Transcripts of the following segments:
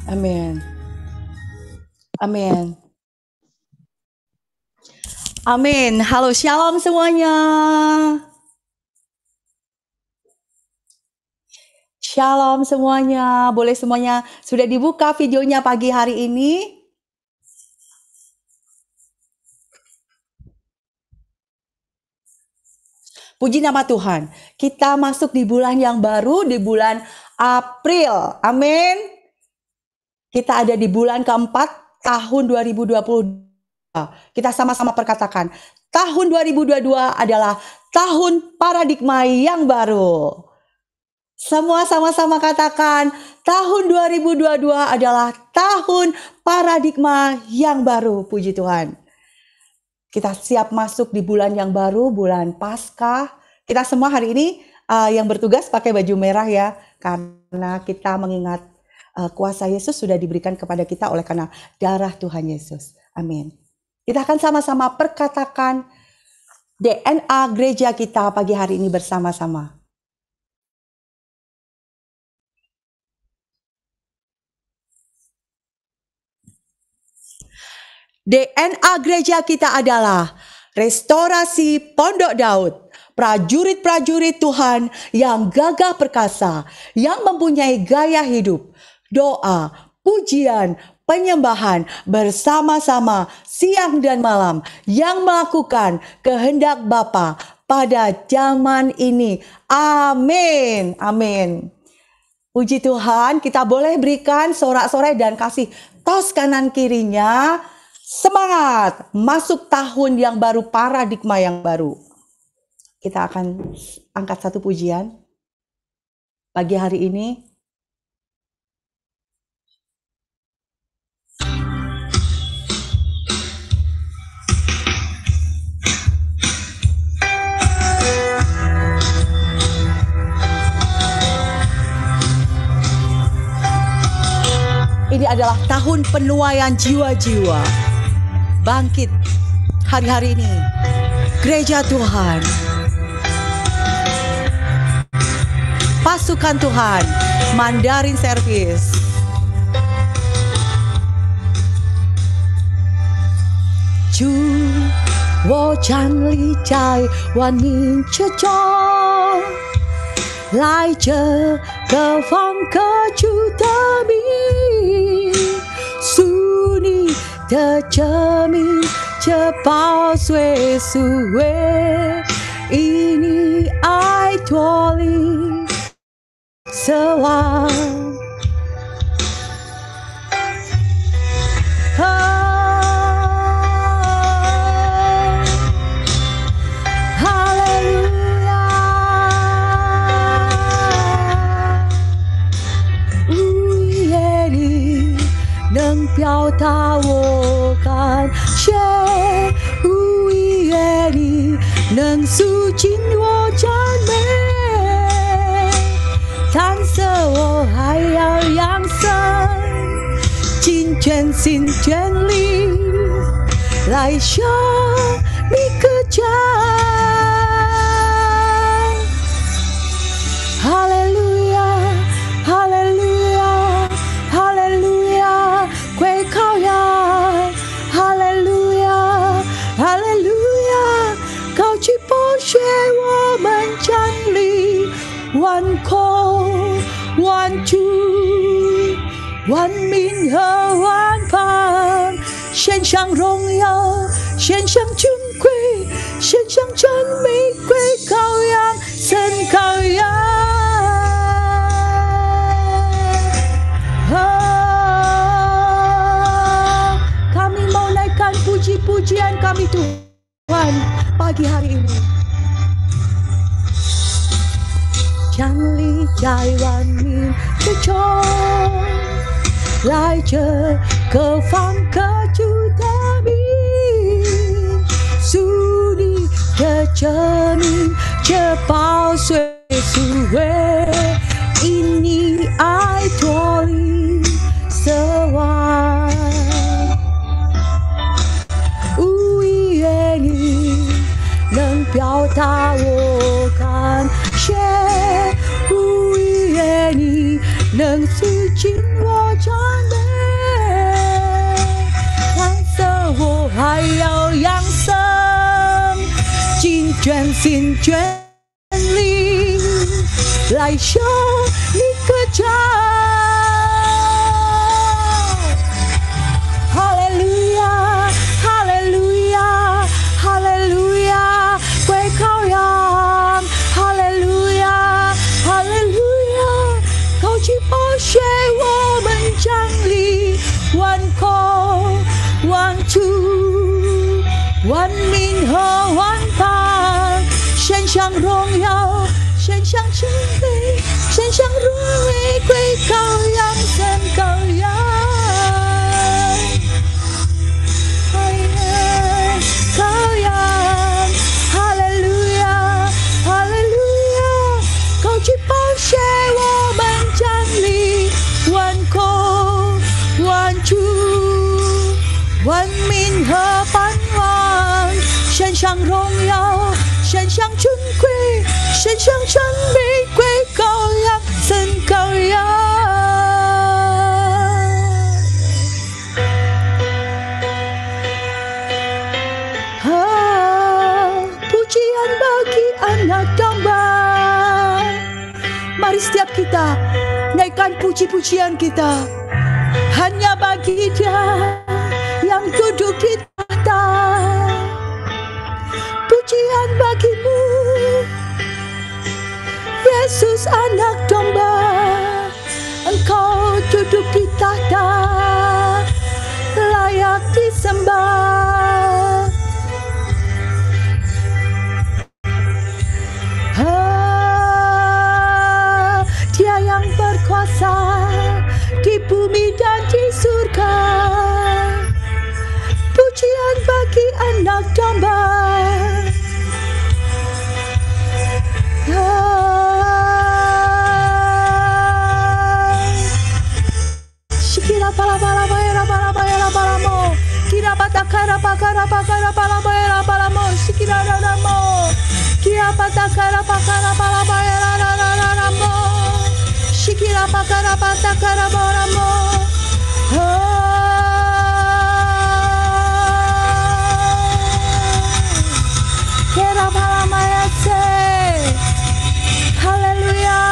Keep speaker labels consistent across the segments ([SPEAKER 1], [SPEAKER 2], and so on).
[SPEAKER 1] Amin. Amin. Amin. Halo, shalom semuanya. Shalom semuanya. Boleh semuanya sudah dibuka videonya pagi hari ini? Puji nama Tuhan. Kita masuk di bulan yang baru, di bulan April. Amin. Kita ada di bulan keempat tahun 2022. Kita sama-sama perkatakan, tahun 2022 adalah tahun paradigma yang baru. Semua sama-sama katakan, tahun 2022 adalah tahun paradigma yang baru. Puji Tuhan. Kita siap masuk di bulan yang baru, bulan Paskah. Kita semua hari ini yang bertugas pakai baju merah ya, karena kita mengingat kuasa Yesus sudah diberikan kepada kita oleh karena darah Tuhan Yesus. Amin. Kita akan sama-sama perkatakan DNA gereja kita pagi hari ini bersama-sama. DNA gereja kita adalah restorasi Pondok Daud. Prajurit-prajurit Tuhan yang gagah perkasa, yang mempunyai gaya hidup, doa, pujian, penyembahan bersama-sama siang dan malam, yang melakukan kehendak Bapa pada zaman ini. Amin. Amin. Puji Tuhan, kita boleh berikan sorak-sorai dan kasih tos kanan kirinya. Semangat masuk tahun yang baru, paradigma yang baru. Kita akan angkat satu pujian pagi hari ini. Ini adalah tahun penuaian jiwa-jiwa. Bangkit hari-hari ini. Gereja Tuhan. Pasukan Tuhan, Mandarin Service. 主，我站立在万民之中，来这各方各族的民，属你的证明，这宝水素为以你爱脱离。奢望，哈利路亚，无言里能表达我感谢，无言里能诉尽我赞美。蓝色我还要扬声，尽全心全力来向你歌唱。哈利路亚，哈利路亚，哈利路亚，归靠呀！哈利路亚，哈利路亚，高举宝血，我们站立。万口万主万民和万邦，献上荣耀，献上尊贵，献上赞美，归羔羊，神羔羊。Kami mau naikkan puji-pujian kami Tuhan pagi hari ini. 站立在万民之中，来这各方各族的民，属你的证明，这宝水素为因你爱脱离奢望，无言语能表达我感谢。无语言语能诉尽我赞美。眷里来向你歌唱。哈利路亚，哈利路亚，哈利路亚，归羔羊。哈利路亚，哈利路亚，高举宝血，我们站立，万口万主，万民和万邦，献上荣耀，献上尊贵，献上荣誉，归羔羊，神羔羊。羔羊，哈利路亚，哈利路亚，高举宝血，我们站立，万口万主，万民和万王，献上荣耀，献上尊贵，献上赞美，归羔羊，神羔羊。Pujian bagi anak domba. Mari setiap kita naikkan puji-pujian kita hanya bagi Dia yang duduk di tahta. Pujian bagimu, Yesus anak domba, Engkau duduk di tahta, layak disembah. Dia yang berkuasa di bumi dan di surga. Pujian bagi anak domba. Shikira pala pala bayara pala bayara pala mo. Kira patakara pakara pakara pala bayara pala mo. Shikira rara mo. Kira patakara pakara pala bayara rara mo. Shikira pakara patakara pala mo. Kira pala mayase. Haleluya.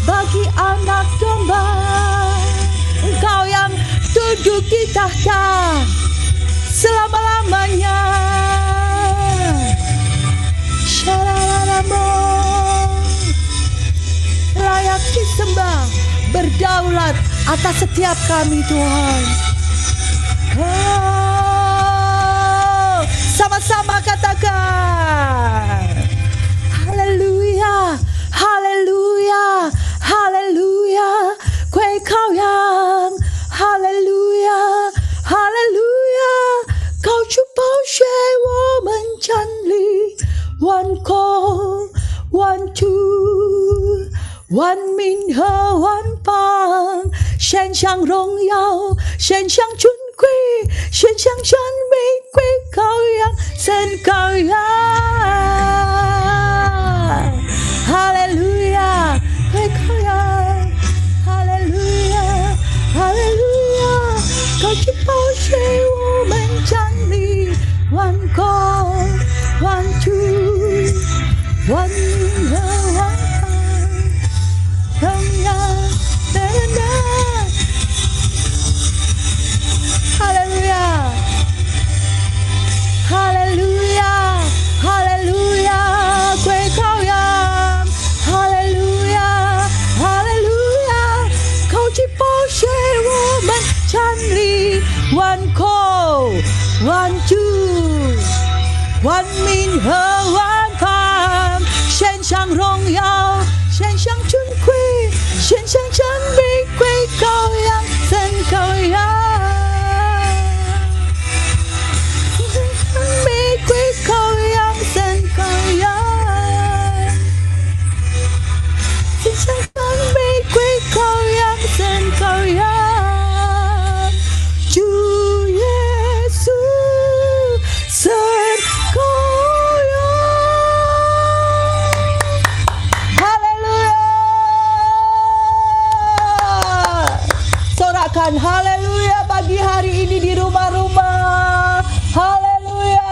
[SPEAKER 1] Bagi anak domba, Engkau yang duduk di tahta selama-lamanya. Shalalamu, layak disembah, berdaulat atas setiap kami Tuhan. Oh, sama-sama katakan Haleluya, Haleluya, Haleluya, 归羔羊，哈利路亚，哈利路亚，高举宝血，我们站立，万国万主，万民和万邦，献上荣耀，献上尊贵，献上赞美，归羔羊，神羔羊，哈利路亚，归羔羊。哈利路亚，高举宝血，我们站立，万国万主，万民和万邦，荣耀的人，哈利路亚，哈利路亚，哈利路亚，归羔羊，哈利路亚，哈利路亚，高举宝血。我们站立，万国万主，万民和万邦，献上荣耀，献上尊贵，献上赞美，归羔羊，神羔羊，赞美归羔羊，神羔羊，献上赞美归羔羊，神羔羊。Haleluya pagi hari ini di rumah-rumah. Haleluya.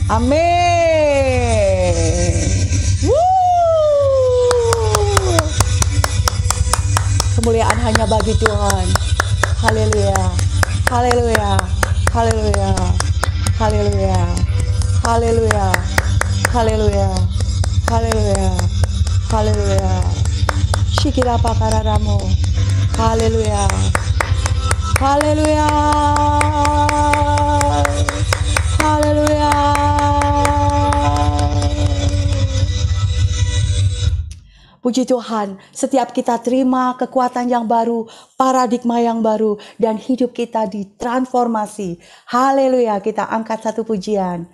[SPEAKER 1] Amin. Kemuliaan hanya bagi Tuhan. Haleluya. Haleluya. Haleluya. Haleluya. Haleluya. Haleluya. Haleluya. Haleluya. Shikira pakararamu. Haleluya. Haleluya. Haleluya. Puji Tuhan, setiap kita terima kekuatan yang baru, paradigma yang baru, dan hidup kita ditransformasi. Haleluya, kita angkat satu pujian.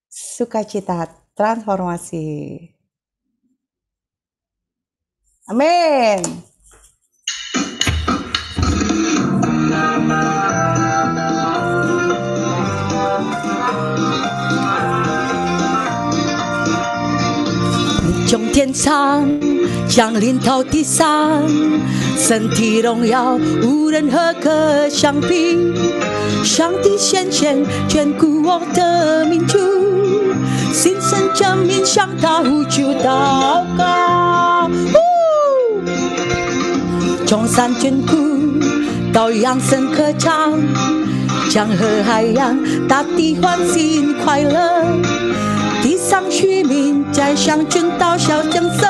[SPEAKER 1] Sukacita transformasi. Amin.从天上降临到地上，身体荣耀无人和可相比。上帝先前眷顾我的民族，心生证明向他呼求祷告。从山眷顾到扬声歌唱，江河海洋大地欢欣快乐。地上居民在向君道小正色，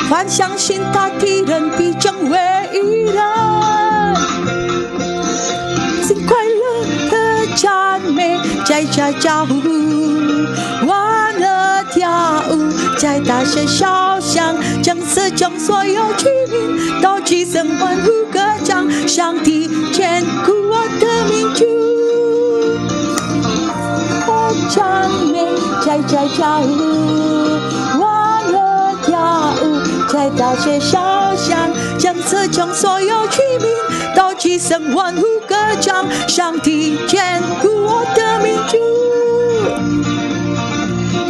[SPEAKER 1] 凡相信他的人必成为义人。心快乐的赞美在家家户户，欢乐跳舞在大街小巷，将世中所有居民都齐声欢呼歌唱，上帝眷顾我的民族。赞美在家户，欢乐跳舞在大街小巷，将世中所有居民都齐声欢呼歌唱，上帝眷顾我的民族。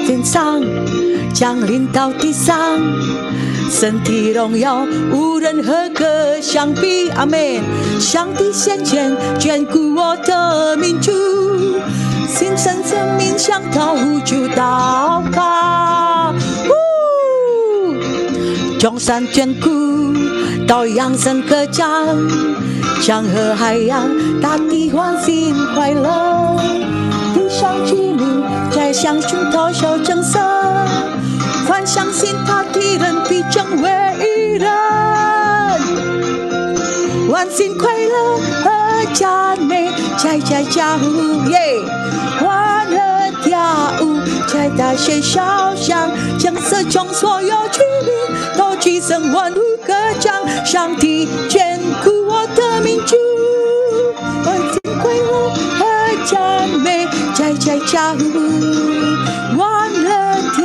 [SPEAKER 1] 天上降临到地上，身体荣耀无人和可相比。阿们。上帝先前眷顾我的民族，心生生命向他呼求祷告。众山眷顾到扬声歌唱，江河海洋大地欢欣快乐。地上居民在向群涛笑正色，凡相信他的人必成为义人。欢欣快乐和赞美在家户耶，欢乐跳舞在大街小巷，将世中所有居民都齐声欢呼歌唱，上帝眷顾我的民族。欢欣快乐和赞美在家户，欢乐跳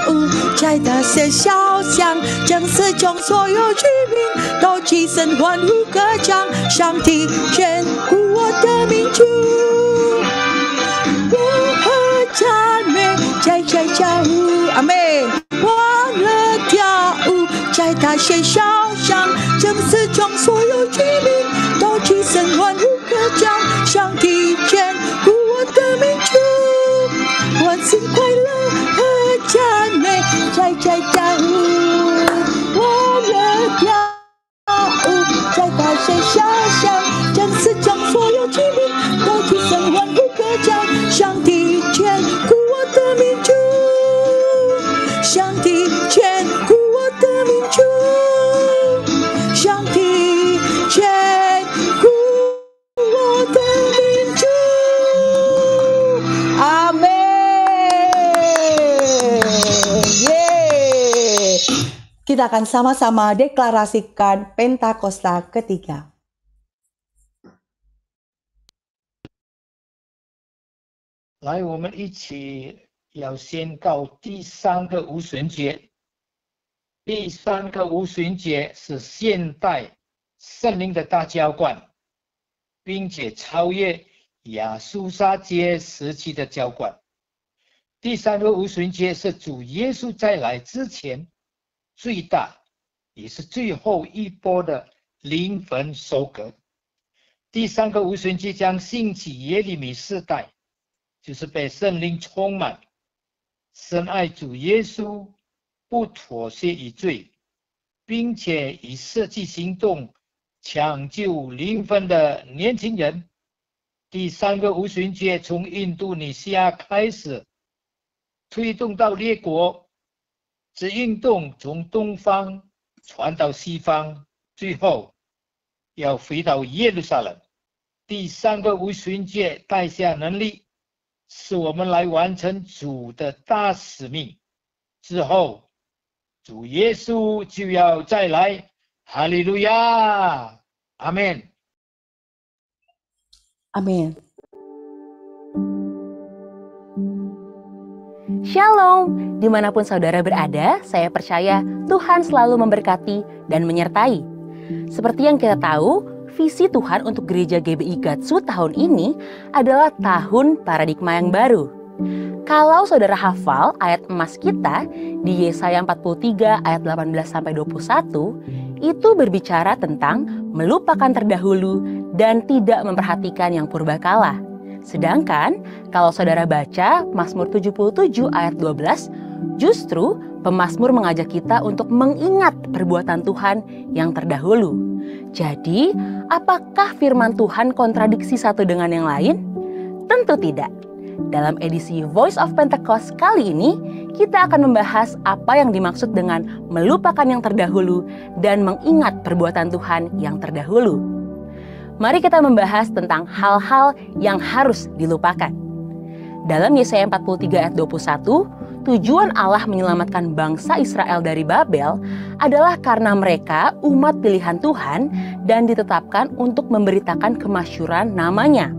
[SPEAKER 1] 舞在大街小巷，将世中所有居民都齐声欢呼歌唱，上帝眷顾我的民族。赞美在家户，阿妹，欢乐跳舞在大街小巷，将世中所有居民都齐声欢呼歌唱，上帝眷顾我的民族。欢欣快乐和赞美在家户，欢乐跳舞在大街小巷，将世中所有居民都齐声欢呼歌唱，上帝眷顾我的民族，上帝眷顾我的民族，上帝眷顾我的民族。阿们。Kita akan sama-sama deklarasikan Pentakosta ketiga.
[SPEAKER 2] 来，我们一起要宣告第三个无神节。第三个无神节是现代圣灵的大浇灌，并且超越亚述沙节时期的浇灌。第三个无神节是主耶稣再来之前最大也是最后一波的灵魂收割。第三个无神节将兴起耶利米世代，就是被圣灵充满，深爱主耶稣，不妥协于罪，并且以实际行动抢救灵魂的年轻人。第三个五旬节从印度尼西亚开始，推动到列国，这运动从东方传到西方，最后要回到耶路撒冷。第三个五旬节带下能力，是我们来完成主的大使命。之后，主耶稣就要再来。哈利路亚，阿门。
[SPEAKER 1] Amin.
[SPEAKER 3] Shalom, dimanapun saudara berada, saya percaya Tuhan selalu memberkati dan menyertai. Seperti yang kita tahu, visi Tuhan untuk gereja GBI Gatsu tahun ini adalah tahun paradigma yang baru. Kalau saudara hafal ayat emas kita di Yesaya 43 ayat 18-21, itu berbicara tentang melupakan terdahulu dan tidak memperhatikan yang purbakala. Sedangkan kalau saudara baca Mazmur 77 ayat 12, justru pemazmur mengajak kita untuk mengingat perbuatan Tuhan yang terdahulu. Jadi, apakah firman Tuhan kontradiksi satu dengan yang lain? Tentu tidak. Dalam edisi Voice of Pentecost kali ini, kita akan membahas apa yang dimaksud dengan melupakan yang terdahulu dan mengingat perbuatan Tuhan yang terdahulu. Mari kita membahas tentang hal-hal yang harus dilupakan. Dalam Yesaya 43 ayat 21, tujuan Allah menyelamatkan bangsa Israel dari Babel adalah karena mereka umat pilihan Tuhan dan ditetapkan untuk memberitakan kemasyhuran namanya.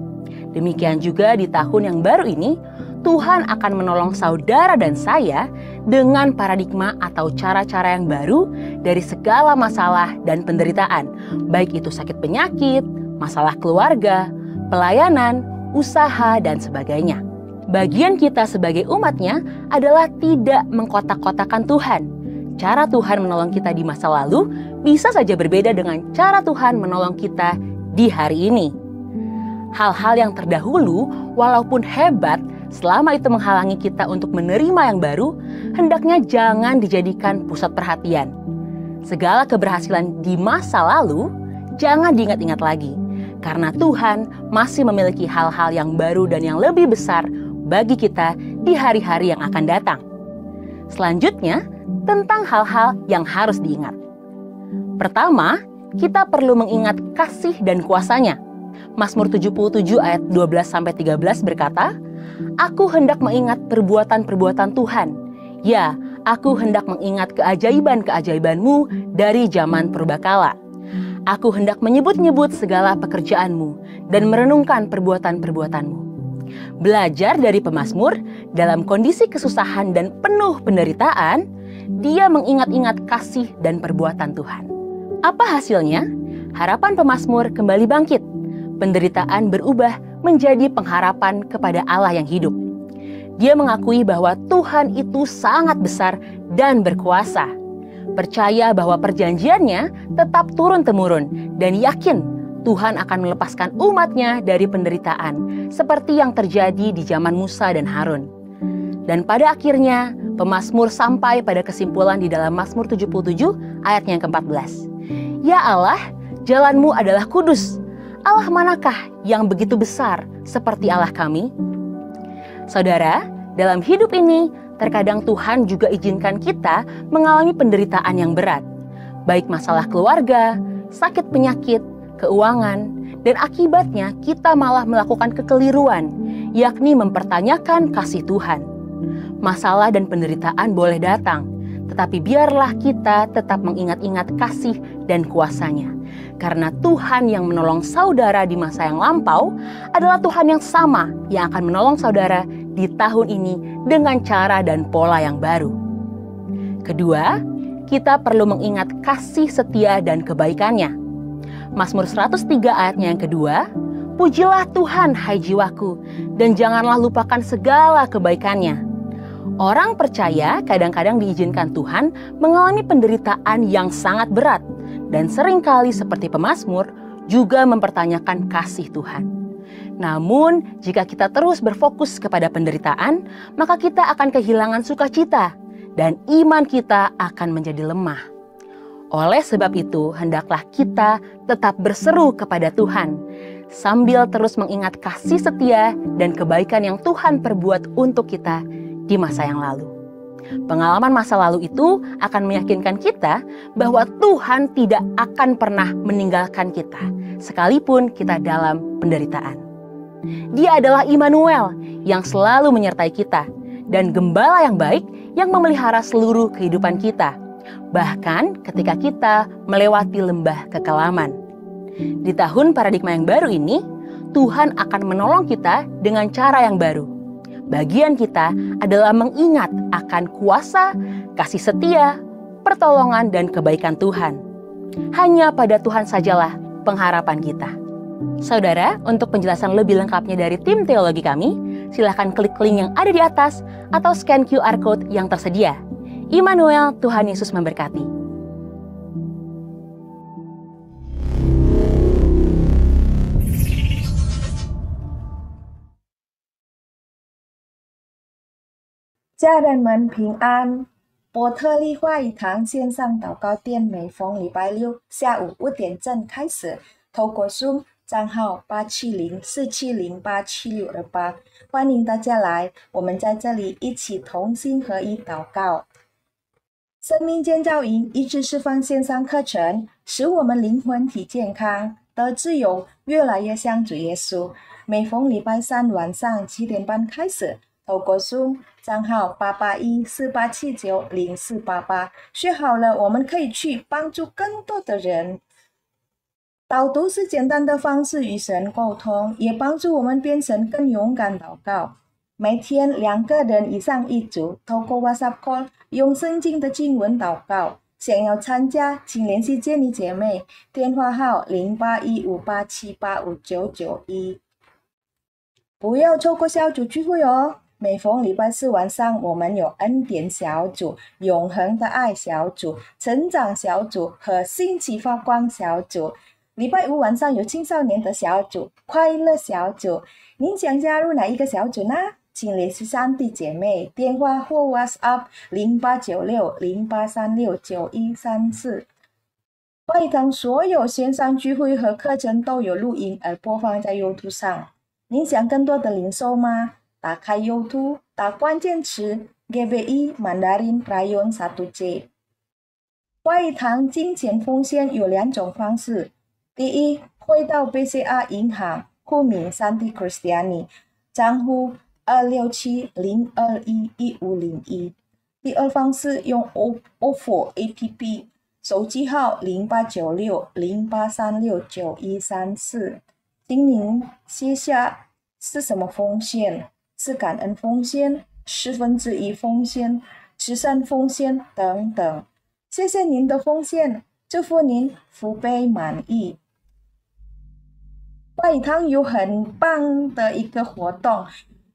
[SPEAKER 3] Demikian juga di tahun yang baru ini, Tuhan akan menolong saudara dan saya dengan paradigma atau cara-cara yang baru dari segala masalah dan penderitaan, baik itu sakit penyakit, masalah keluarga, pelayanan, usaha, dan sebagainya. Bagian kita sebagai umatnya adalah tidak mengkotak-kotakan Tuhan. Cara Tuhan menolong kita di masa lalu bisa saja berbeda dengan cara Tuhan menolong kita di hari ini. Hal-hal yang terdahulu, walaupun hebat, selama itu menghalangi kita untuk menerima yang baru, hendaknya jangan dijadikan pusat perhatian. Segala keberhasilan di masa lalu, jangan diingat-ingat lagi. Karena Tuhan masih memiliki hal-hal yang baru dan yang lebih besar bagi kita di hari-hari yang akan datang. Selanjutnya, tentang hal-hal yang harus diingat. Pertama, kita perlu mengingat kasih dan kuasa-Nya. Mazmur 77 ayat 12-13 berkata, "Aku hendak mengingat perbuatan-perbuatan Tuhan. Ya, aku hendak mengingat keajaiban-keajaiban-Mu dari zaman purbakala. Aku hendak menyebut-nyebut segala pekerjaan-Mu dan merenungkan perbuatan-perbuatan-Mu." Belajar dari pemazmur, dalam kondisi kesusahan dan penuh penderitaan, dia mengingat-ingat kasih dan perbuatan Tuhan. Apa hasilnya? Harapan pemazmur kembali bangkit. Penderitaan berubah menjadi pengharapan kepada Allah yang hidup. Dia mengakui bahwa Tuhan itu sangat besar dan berkuasa. Percaya bahwa perjanjiannya tetap turun-temurun dan yakin Tuhan akan melepaskan umatnya dari penderitaan seperti yang terjadi di zaman Musa dan Harun. Dan pada akhirnya pemazmur sampai pada kesimpulan di dalam Mazmur 77 ayatnya yang ke-14. Ya Allah, jalan-Mu adalah kudus. Allah manakah yang begitu besar seperti Allah kami? Saudara, dalam hidup ini terkadang Tuhan juga izinkan kita mengalami penderitaan yang berat, baik masalah keluarga, sakit penyakit, keuangan, dan akibatnya kita malah melakukan kekeliruan, yakni mempertanyakan kasih Tuhan. Masalah dan penderitaan boleh datang, tetapi biarlah kita tetap mengingat-ingat kasih dan kuasa-Nya. Karena Tuhan yang menolong saudara di masa yang lampau adalah Tuhan yang sama yang akan menolong saudara di tahun ini dengan cara dan pola yang baru. Kedua, kita perlu mengingat kasih setia dan kebaikan-Nya. Mazmur 103 ayatnya yang kedua, "Pujilah Tuhan hai jiwaku, dan janganlah lupakan segala kebaikan-Nya." Orang percaya kadang-kadang diizinkan Tuhan mengalami penderitaan yang sangat berat dan seringkali seperti pemazmur juga mempertanyakan kasih Tuhan. Namun, jika kita terus berfokus kepada penderitaan, maka kita akan kehilangan sukacita dan iman kita akan menjadi lemah. Oleh sebab itu, hendaklah kita tetap berseru kepada Tuhan, sambil terus mengingat kasih setia dan kebaikan yang Tuhan perbuat untuk kita di masa yang lalu. Pengalaman masa lalu itu akan meyakinkan kita bahwa Tuhan tidak akan pernah meninggalkan kita, sekalipun kita dalam penderitaan. Dia adalah Immanuel yang selalu menyertai kita, dan gembala yang baik yang memelihara seluruh kehidupan kita, bahkan ketika kita melewati lembah kekelaman. Di tahun paradigma yang baru ini, Tuhan akan menolong kita dengan cara yang baru. Bagian kita adalah mengingat akan kuasa, kasih setia, pertolongan, dan kebaikan Tuhan. Hanya pada Tuhan sajalah pengharapan kita. Saudara, untuk penjelasan lebih lengkapnya dari tim teologi kami, silahkan klik link yang ada di atas atau scan QR Code yang tersedia. Immanuel, Tuhan Yesus memberkati.
[SPEAKER 4] 家人们平安。伯特利话语堂线上祷告店每逢礼拜六下午5点正开始，透过 Zoom 账号87047087628，欢迎大家来，我们在这里一起同心合一祷告。生命建造营医治释放线上课程，使我们灵魂体健康，得自由，越来越像主耶稣。每逢礼拜三晚上7点半开始，透过 Zoom 账号88148790488，学好了，我们可以去帮助更多的人。导读是简单的方式与神沟通，也帮助我们变成更勇敢祷告。每天2个人以上一组，透过 WhatsApp Call 用圣经的经文祷告。想要参加，请联系建妮姐妹，电话号0815878591。不要错过小组聚会哦！每逢礼拜四晚上，我们有恩典小组、永恒的爱小组、成长小组和兴起发光小组。礼拜五晚上有青少年的小组、快乐小组。您想加入哪一个小组呢？请联系3弟姐妹，电话或 WhatsApp 089608369134。话语堂所有线上聚会和课程都有录音而播放在 YouTube 上。您想更多的领受吗？打开 YouTube， 打关键词 GBI Mandarin Rayon 1C。话语堂金钱奉献有2种方式。第一，汇到 BCA 银行户名3D Kristiani， 账户26702111501。第二方式用 OFO APP， 手机号089608369134。请您写下是什么奉献，是感恩奉献、1/4奉献、慈善奉献等等。谢谢您的奉献，祝福您福杯满溢。话语堂有很棒的一个活动，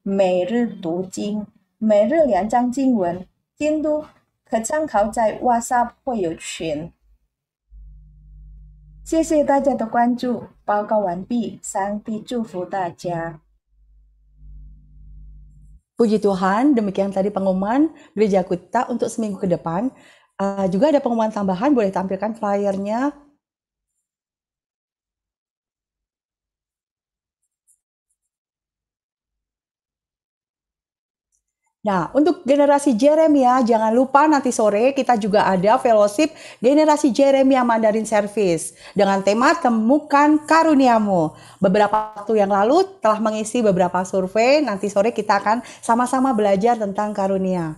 [SPEAKER 4] 每日读经，每日2章经文，监督可参考在 WhatsApp 会友群。谢谢大家的关注，报告完毕，上帝祝福大家。
[SPEAKER 1] Puji Tuhan, demikian tadi pengumuman gereja kita untuk seminggu ke depan. Juga ada pengumuman tambahan, boleh tampilkan flyernya. Nah, untuk generasi Jeremia, jangan lupa nanti sore kita juga ada fellowship generasi Jeremia Mandarin Service dengan tema Temukan Karuniamu. Beberapa waktu yang lalu telah mengisi beberapa survei, nanti sore kita akan sama-sama belajar tentang karunia.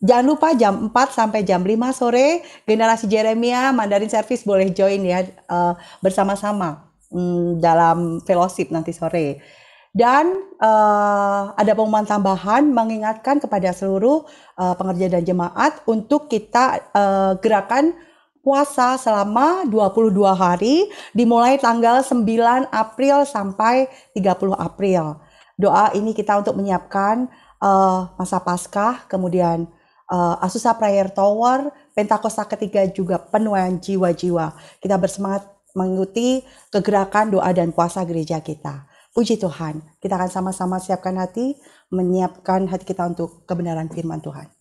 [SPEAKER 1] Jangan lupa jam 4 sampai jam 5 sore, generasi Jeremia Mandarin Service boleh join ya bersama-sama dalam fellowship nanti sore. Dan ada pengumuman tambahan mengingatkan kepada seluruh pengerja dan jemaat untuk kita gerakan puasa selama 22 hari dimulai tanggal 9 April sampai 30 April. Doa ini kita untuk menyiapkan masa Paskah, kemudian Azusa Prayer Tower, Pentakosta ketiga juga penuaian jiwa-jiwa. Kita bersemangat mengikuti kegerakan doa dan puasa gereja kita. Puji Tuhan, kita akan sama-sama siapkan hati, menyiapkan hati kita untuk kebenaran firman Tuhan.5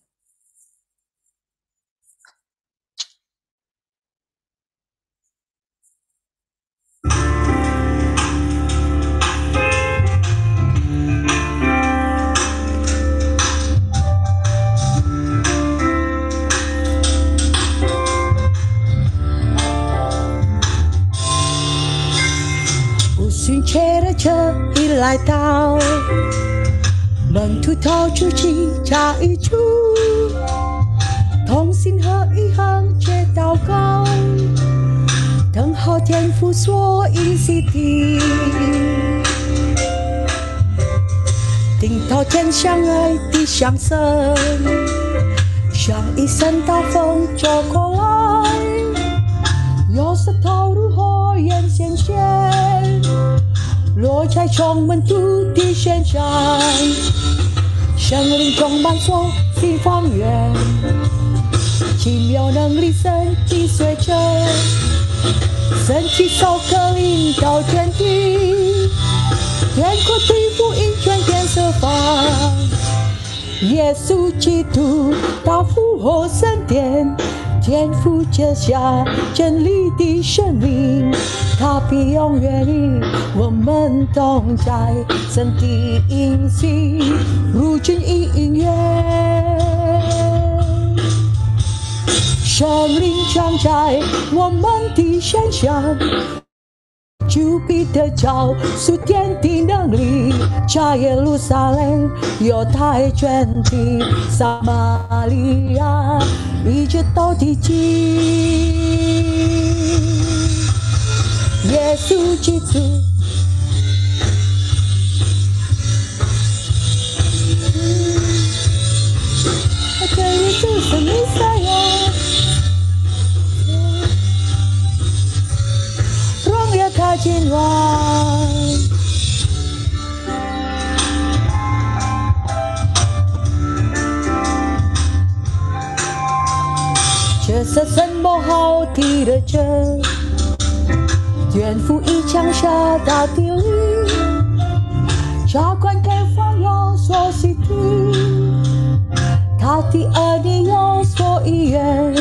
[SPEAKER 1] 旬节的这一来到，门徒掏出七家一主，同心合一横切祷告，等候天父所应许的，顶头天相爱的相生，像一声大风走过来，有石头如火焰显现，落在充满土地线上，圣灵充满所新方圆，奇妙能力神迹随着，神奇手可领导天地，天国对福音全天设法，耶稣基督到复活升天，天父赐下真理的生命，他必永远与我们同在，神的应许如今已应验，圣灵常在我们的身上，就必得着属天的能力，在耶路撒冷、犹太全地、撒玛利亚，一直到地极。耶稣基督，这耶稣是弥赛亚。他今晚，这是什么好地的这天父已降下大地里，浇灌给方有所喜听，他的儿女有所意愿，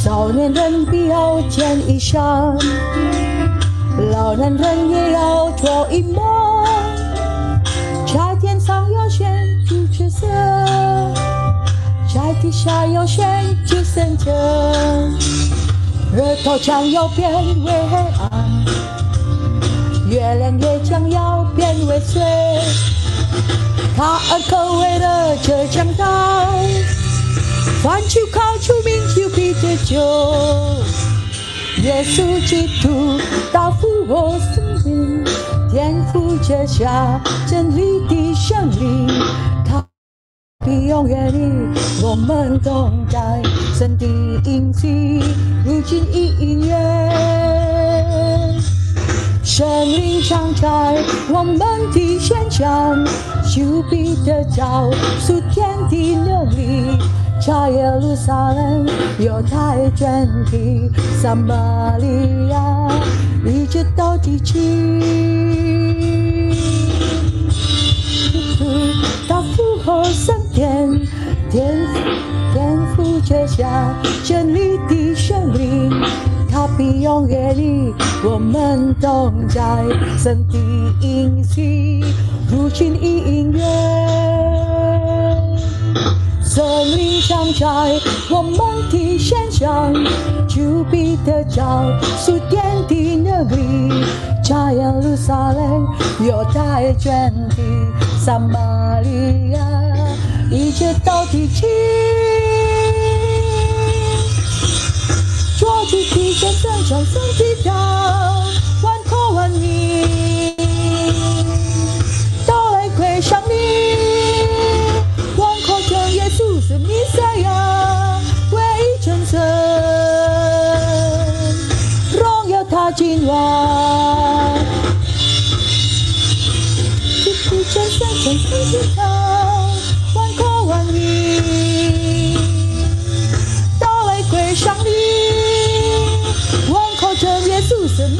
[SPEAKER 1] 少年人必要见一山，老年人也要做一梦，在天上要显出角色，在地下要显出神者，日头将要变为黑暗，月亮也将要变为水，他儿可为了这将到，凡求靠主名就必得救，耶稣基督到复活升天，天父赐下真理的生命，他必永远与我们同在，神的应许如今已应验，圣灵常在我们的身上，就必得着属天的能力，在耶路撒冷、犹太全地、撒玛利亚，一直到地极。到复活升天，天父赐下真理的生命，他必永远与我们同在，神的应许如今已应验，圣灵常在我们的身上，就必得着属天的能力，在耶路撒冷、犹太全地、撒玛利亚，一直到地极。做主的见证，传神的道，万国万民都来归向你。万国称耶稣是弥赛亚，唯一真神，荣耀他今晚。主的见证，传神的道，万国万民都来归向你。万国称耶稣是弥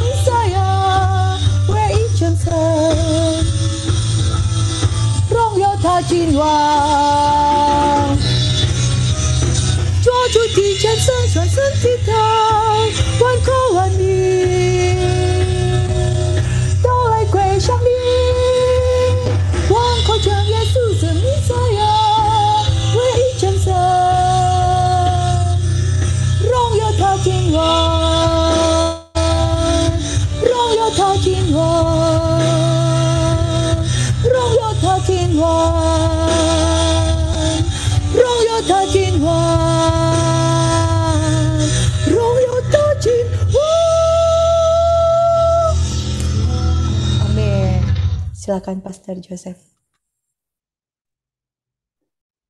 [SPEAKER 1] Silakan Pastor Joseph.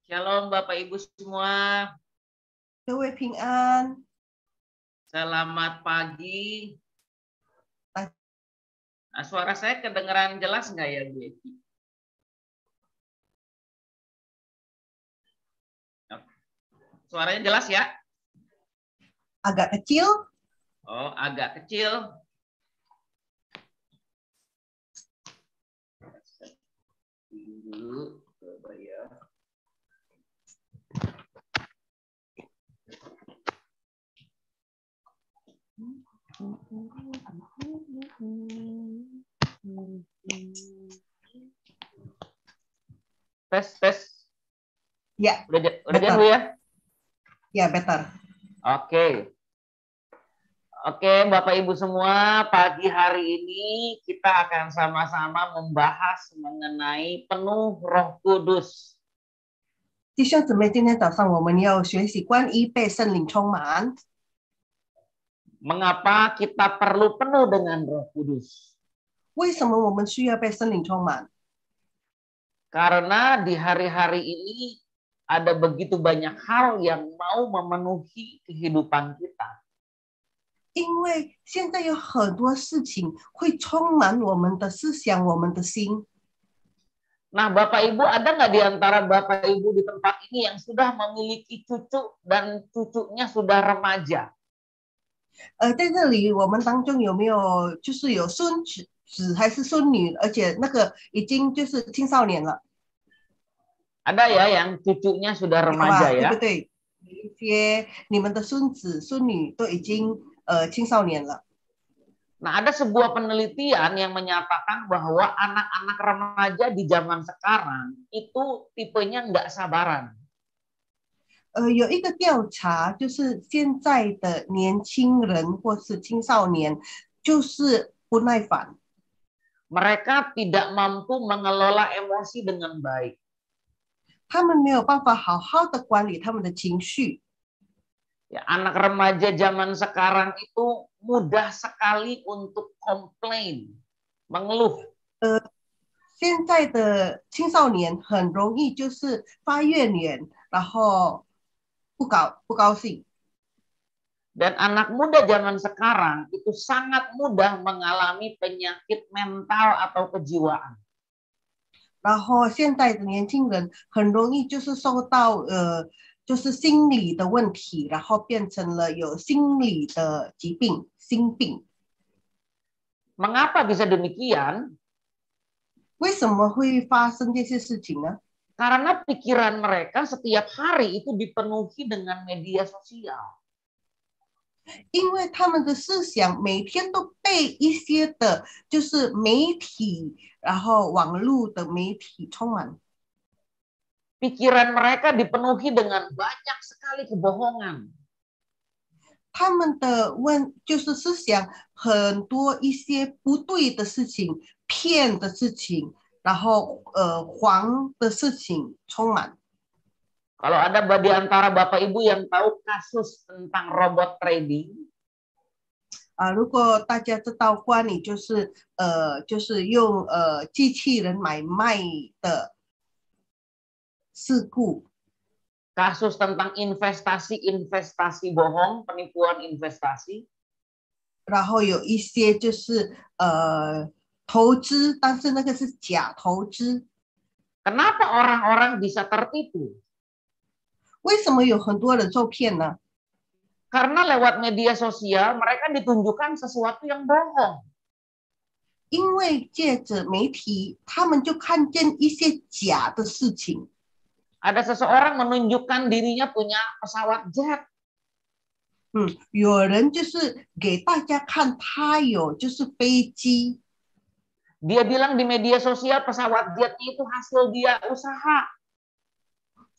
[SPEAKER 5] Shalom Bapak Ibu semua,
[SPEAKER 6] 各位平安，
[SPEAKER 5] selamat pagi.
[SPEAKER 6] Pagi.
[SPEAKER 5] Nah, suara saya kedengeran jelas nggak ya Bu Eki? Suaranya jelas ya?
[SPEAKER 6] agak kecil.
[SPEAKER 5] Oh, agak kecil. Dulu, coba ya. Tes.
[SPEAKER 6] Ya,
[SPEAKER 5] Udah
[SPEAKER 6] betul.
[SPEAKER 5] jelas Bu ya?
[SPEAKER 6] Ya, better.
[SPEAKER 5] Oke. Oke, Bapak Ibu semua, pagi hari ini kita akan sama-sama membahas mengenai penuh Roh Kudus.
[SPEAKER 6] 弟兄姊妹，今天早上我们要学习关于被圣灵充满。
[SPEAKER 5] Mengapa kita perlu penuh dengan Roh Kudus?
[SPEAKER 6] 为什么我们需要被圣灵充满？
[SPEAKER 5] Karena di hari-hari ini ada begitu banyak hal yang mau memenuhi kehidupan kita.
[SPEAKER 6] 因为现在有很多事情会充满我们的思想、我们的心。
[SPEAKER 5] Nah, Bapak Ibu, ada nggak di antara Bapak Ibu di tempat ini yang sudah memiliki cucu dan cucunya sudah remaja?
[SPEAKER 6] 在这里我们当中有没有就是有孙子还是孙女，而且那个已经就是青少年了，
[SPEAKER 5] Ada ya yang cucunya sudah
[SPEAKER 6] 有吧？
[SPEAKER 5] remaja
[SPEAKER 6] 对
[SPEAKER 5] ya?
[SPEAKER 6] 不对？有一些你们的孙子孙女都已经青少年了。
[SPEAKER 5] Nah, ada sebuah penelitian yang menyatakan bahwa anak-anak remaja di zaman sekarang itu tipenya nggak sabaran.
[SPEAKER 6] 有一个调查，就是现在的年轻人或是青少年，就是不耐烦，
[SPEAKER 5] Mereka tidak mampu mengelola emosi dengan baik.
[SPEAKER 6] 他们没有办法好好的管理他们的情绪。
[SPEAKER 5] Ya, anak remaja zaman sekarang itu mudah sekali untuk komplain, mengeluh.
[SPEAKER 6] 现在的青少年很容易就是发怨言，然后不高兴。
[SPEAKER 5] Dan anak muda zaman sekarang itu sangat mudah mengalami penyakit mental atau kejiwaan.
[SPEAKER 6] 然后现在的年轻人很容易就是受到就是心理的问题，然后变成了有心理的疾病、心病。
[SPEAKER 5] Mengapa bisa demikian?
[SPEAKER 6] 为什么会发生这些事情呢？
[SPEAKER 5] Karena pikiran mereka setiap hari itu dipenuhi dengan media sosial.
[SPEAKER 6] 因为他们的思想每天都被一些的，就是媒体，然后网络的媒体充满。
[SPEAKER 5] Pikiran mereka dipenuhi dengan banyak sekali kebohongan.
[SPEAKER 6] 他们的就是思想很多一些不对的事情、骗的事情，然后谎的事情充满。
[SPEAKER 5] Kalau ada di antara Bapak Ibu yang tahu kasus tentang robot trading,
[SPEAKER 6] 如果大家知道关于就是用机器人买卖的事故。
[SPEAKER 5] kasus tentang investasi bohong, penipuan investasi,
[SPEAKER 6] 然后有一些就是投资，但是那个是假投资。
[SPEAKER 5] kenapa orang-orang bisa tertipu?
[SPEAKER 6] 为什么有很多人受骗呢？
[SPEAKER 5] Karena lewat media sosial mereka ditunjukkan sesuatu yang bohong.
[SPEAKER 6] 因为借着媒体，他们就看见一些假的事情。
[SPEAKER 5] Ada seseorang menunjukkan dirinya punya pesawat jet.
[SPEAKER 6] 有人就是给大家看他有就是飞机。
[SPEAKER 5] Dia bilang di media sosial pesawat jetnya itu hasil dia usaha.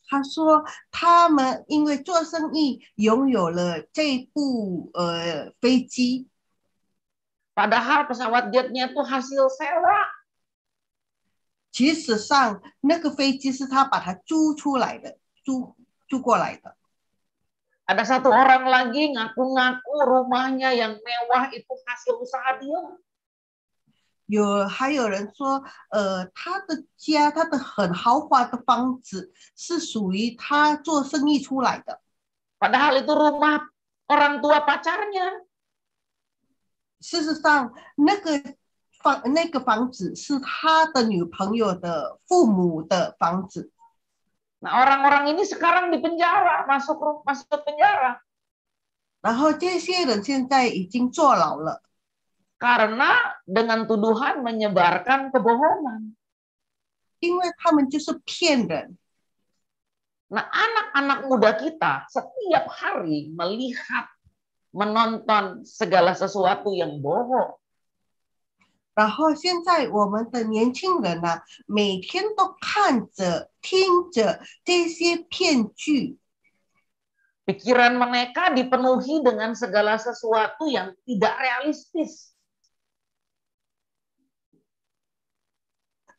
[SPEAKER 6] 他说他们因为做生意拥有了这部飞机，
[SPEAKER 5] Padahal pesawat jetnya itu hasil sewa.
[SPEAKER 6] 其实上那个飞机是他把它租出来的，租过来的。
[SPEAKER 5] Ada satu orang lagi ngaku-ngaku rumahnya yang mewah itu hasil usaha dia.
[SPEAKER 6] 还有人说，他的家，他的很豪华的房子是属于他做生意出来的。
[SPEAKER 5] Padahal itu rumah orang tua pacarnya.
[SPEAKER 6] 事实上，那个房子是他的女朋友的父母的房子。
[SPEAKER 5] Nah, orang-orang ini sekarang di penjara, masuk penjara.
[SPEAKER 6] 然后这些人现在已经坐牢了，
[SPEAKER 5] Karena dengan tuduhan menyebarkan kebohongan.
[SPEAKER 6] 因为他们就是骗人。
[SPEAKER 5] Nah, anak-anak muda kita setiap hari melihat, menonton segala sesuatu yang bohong.
[SPEAKER 6] 然后现在我们的年轻人呢，每天都看着、听着这些骗剧，
[SPEAKER 5] Pikiran mereka dipenuhi dengan segala sesuatu yang tidak realistis.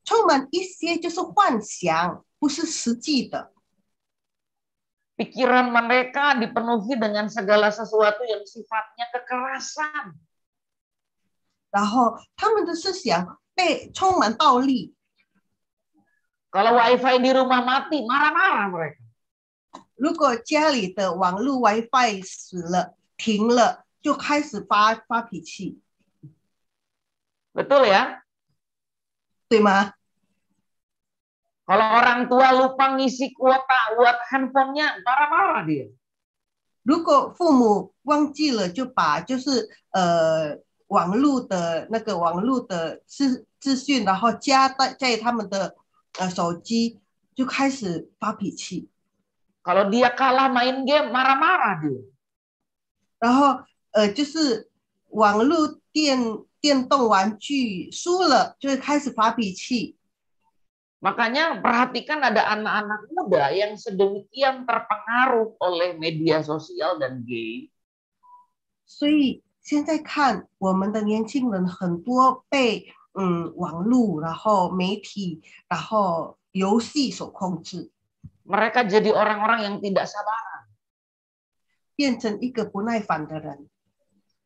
[SPEAKER 6] 充满一些就是幻想，不是实际的。
[SPEAKER 5] Pikiran mereka dipenuhi dengan segala sesuatu yang sifatnya kekerasan.
[SPEAKER 6] 然后他们的思想被充满暴力。
[SPEAKER 5] Kalau wifi di rumah mati, marah-marah mereka.
[SPEAKER 6] 如果家里的网络 WiFi 死了、停了，就开始发脾气，
[SPEAKER 5] Betul ya?
[SPEAKER 6] 对吗？
[SPEAKER 5] Kalau orang tua lupa ngisi kuota buat handphonenya, marah-marah dia.
[SPEAKER 6] 如果父母忘记了，就把网络的资讯，然后加在他们的手机，就开始发脾气。
[SPEAKER 5] Kalau dia kalah main game, marah-marah dia.
[SPEAKER 6] 然后就是网络电动玩具输了，就会开始发脾气。
[SPEAKER 5] Makanya perhatikan ada anak-anak muda yang sedemikian terpengaruh oleh media sosial dan game.
[SPEAKER 6] 所以现在看我们的年轻人很多被网络，然后媒体，然后游戏所控制，
[SPEAKER 5] Mereka jadi orang-orang yang tidak sabaran.
[SPEAKER 6] 变成一个不耐烦的人。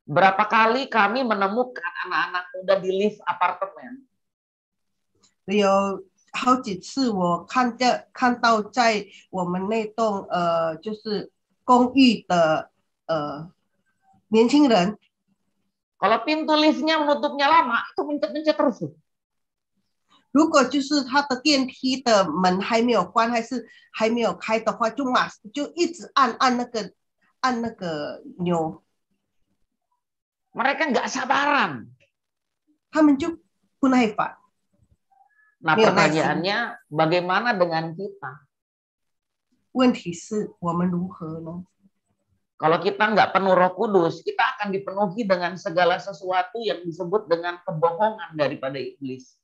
[SPEAKER 5] Berapa kali kami menemukan anak-anak muda di lift apartemen.
[SPEAKER 6] 有好几次我看到在我们那栋就是公寓的年轻人，
[SPEAKER 5] Kalau pintu liftnya menutupnya lama, itu mencet-mencet terus.
[SPEAKER 6] 如果就是他的电梯的门还没有关，还是还没有开的话，就一直按那个钮，
[SPEAKER 5] Mereka nggak sabaran.
[SPEAKER 6] 他们就不耐烦。
[SPEAKER 5] Nah,
[SPEAKER 6] Iya,
[SPEAKER 5] pertanyaannya bagaimana dengan kita?
[SPEAKER 6] 问题是我们如何呢？
[SPEAKER 5] Kalau kita nggak penuh Roh Kudus, kita akan dipenuhi dengan segala sesuatu yang disebut dengan kebohongan daripada iblis.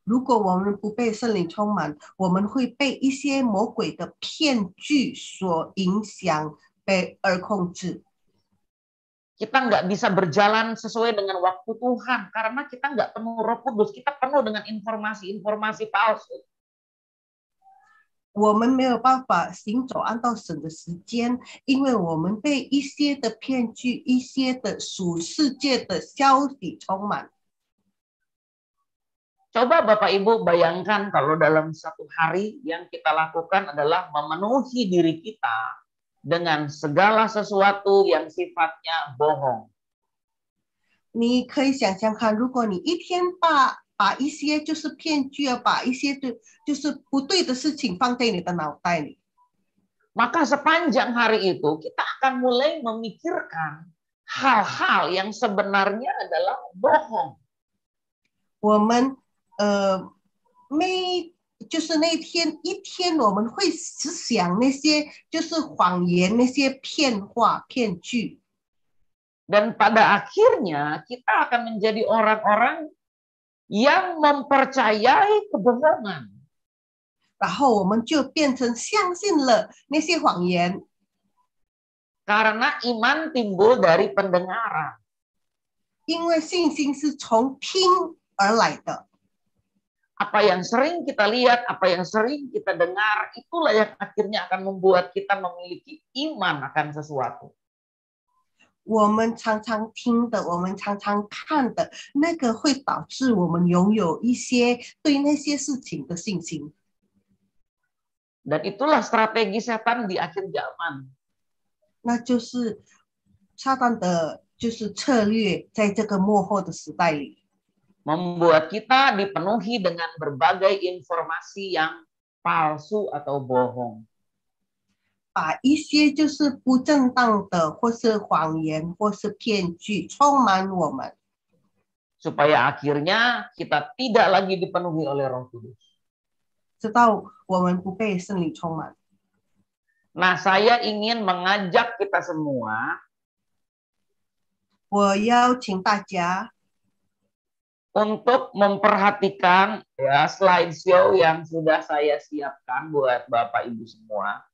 [SPEAKER 6] 如果我们不被圣灵充满，我们会被一些魔鬼的骗局所影响，而控制。
[SPEAKER 5] Kita nggak bisa berjalan sesuai dengan waktu Tuhan karena kita nggak penuh Roh Kudus. Kita penuh dengan informasi-informasi palsu.
[SPEAKER 6] 我们没有办法行走按照神的时间，因为我们被一些的骗局、一些的属世界的消息充满。
[SPEAKER 5] Coba Bapak Ibu bayangkan kalau dalam satu hari yang kita lakukan adalah memenuhi diri kita dengan segala sesuatu yang sifatnya bohong.
[SPEAKER 6] 你可以想想看，如果你一天把一些就是骗局啊，把一些就是不对的事情放在你的脑袋里，
[SPEAKER 5] Maka sepanjang hari itu kita akan mulai memikirkan hal-hal yang sebenarnya adalah bohong.
[SPEAKER 6] 我们就是那一天我们会只想那些就是谎言，那些骗话骗句。
[SPEAKER 5] Dan pada akhirnya kita akan menjadi orang-orang yang mempercayai kebohongan.
[SPEAKER 6] 然后我们就变成相信了那些谎言。
[SPEAKER 5] Karena iman timbul dari pendengaran.
[SPEAKER 6] 因为信心是从听而来的。
[SPEAKER 5] Apa yang sering kita lihat, apa yang sering kita dengar, itulah yang akhirnya akan membuat kita memiliki iman akan sesuatu.
[SPEAKER 6] 我们常常听的，我们常常看的那个，会导致我们拥有一些对那些事情的信心。
[SPEAKER 5] Dan itulah strategi setan di akhir zaman.
[SPEAKER 6] 那就是撒旦的就是策略，在这个末后的时代里，
[SPEAKER 5] Membuat kita dipenuhi dengan berbagai informasi yang palsu atau bohong.
[SPEAKER 6] 把一些就是不正当的，或是谎言，或是骗局充满我们，
[SPEAKER 5] Supaya akhirnya kita tidak lagi dipenuhi oleh Roh Kudus.
[SPEAKER 6] 直到我们不被圣灵充满。
[SPEAKER 5] Nah, saya ingin mengajak kita semua
[SPEAKER 6] 我邀请大家
[SPEAKER 5] untuk memperhatikan ya slideshow yang sudah saya siapkan buat Bapak Ibu semua.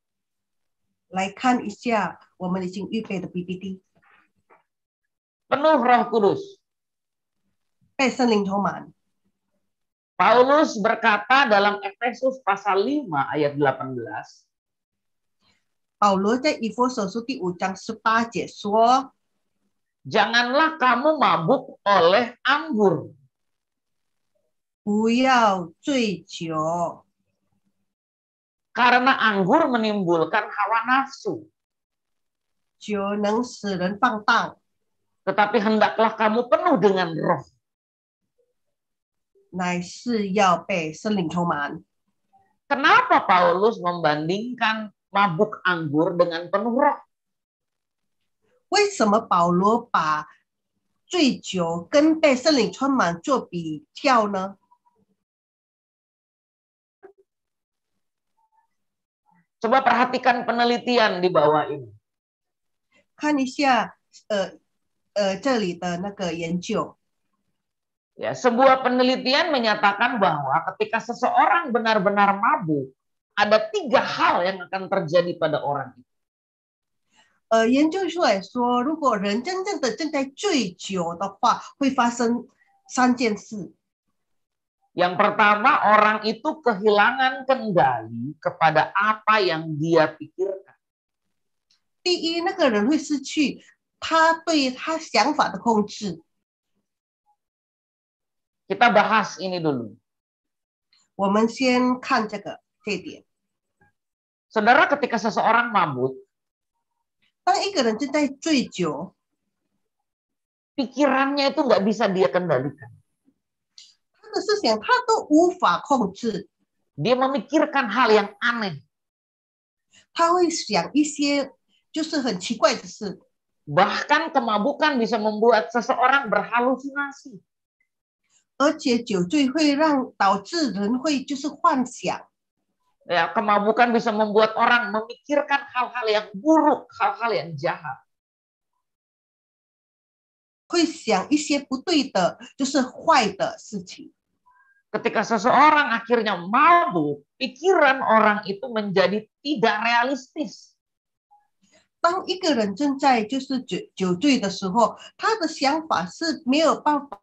[SPEAKER 6] 来看一下我们已经预备的 PPT，
[SPEAKER 5] Penuh Roh Kudus.
[SPEAKER 6] 被圣灵充满。
[SPEAKER 5] Paulus berkata dalam Efesus pasal 5 ayat 18,
[SPEAKER 6] 保罗在以弗所书第5章18节说：
[SPEAKER 5] janganlah kamu mabuk oleh anggur.
[SPEAKER 6] 不要醉酒，
[SPEAKER 5] Karena anggur menimbulkan hawa nafsu.
[SPEAKER 6] 酒能使人放荡，
[SPEAKER 5] Tetapi hendaklah kamu penuh dengan roh.
[SPEAKER 6] 乃是要被圣灵充满。
[SPEAKER 5] Kenapa Paulus membandingkan mabuk anggur dengan penuh roh?
[SPEAKER 6] 为什么保罗把醉酒跟被圣灵充满做比较呢？
[SPEAKER 5] Coba perhatikan penelitian di bawah ini.
[SPEAKER 6] 看一下，这里的那个研究，
[SPEAKER 5] Ya, sebuah penelitian menyatakan bahwa ketika seseorang benar-benar mabuk, ada 3 hal yang akan terjadi pada orang itu.
[SPEAKER 6] 研究出来说，如果人真正的正在醉酒的话，会发生3件事。
[SPEAKER 5] Yang pertama, orang itu kehilangan kendali kepada apa yang dia pikirkan.
[SPEAKER 6] 第一，那个人会失去他对他想法的控制。
[SPEAKER 5] Kita bahas ini dulu.
[SPEAKER 6] 我们先看这一点。
[SPEAKER 5] Saudara, ketika seseorang mabuk,
[SPEAKER 6] 当一个人正在醉酒，
[SPEAKER 5] pikirannya itu nggak bisa dia kendalikan.
[SPEAKER 6] 他的思想他都无法控制，
[SPEAKER 5] Dia memikirkan hal yang aneh.
[SPEAKER 6] 他会想一些就是很奇怪的事，
[SPEAKER 5] Bahkan kemabukan bisa membuat seseorang berhalusinasi.
[SPEAKER 6] 而且酒醉会导致人会就是幻想，
[SPEAKER 5] Ya, kemabukan bisa membuat orang memikirkan hal-hal yang buruk, hal-hal yang jahat.
[SPEAKER 6] 会想一些不对的，就是坏的事情。
[SPEAKER 5] Ketika seseorang akhirnya mabuk, pikiran orang itu menjadi tidak realistis.
[SPEAKER 6] 当一个人正在就是酒醉的时候，他的想法是没有办法。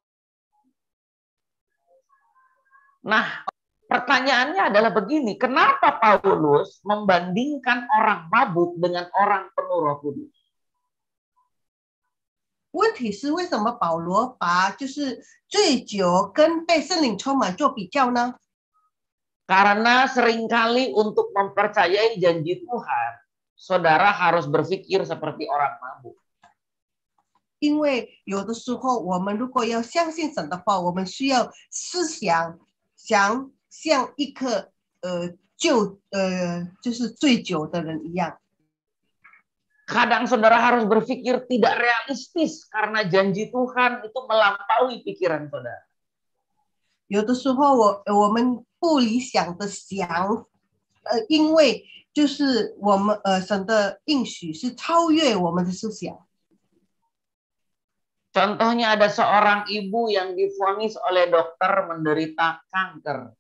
[SPEAKER 5] Nah, pertanyaannya adalah begini, kenapa Paulus membandingkan orang mabuk dengan orang penuh Roh Kudus?
[SPEAKER 6] 问题是为什么保罗把就是醉酒跟被圣灵充满做比较呢？
[SPEAKER 5] Karena seringkali untuk mempercayai janji Tuhan, saudara harus berpikir seperti orang mabuk.
[SPEAKER 6] 因为有的时候我们如果要相信神的话，我们需要思想像一个就是醉酒的人一样。
[SPEAKER 5] Kadang saudara harus berpikir tidak realistis karena janji Tuhan itu melampaui pikiran saudara.
[SPEAKER 6] 有的时候我们不理想的想，因为就是我们神的应许是超越我们的思想。
[SPEAKER 5] Contohnya ada seorang ibu yang divonis oleh dokter menderita kanker.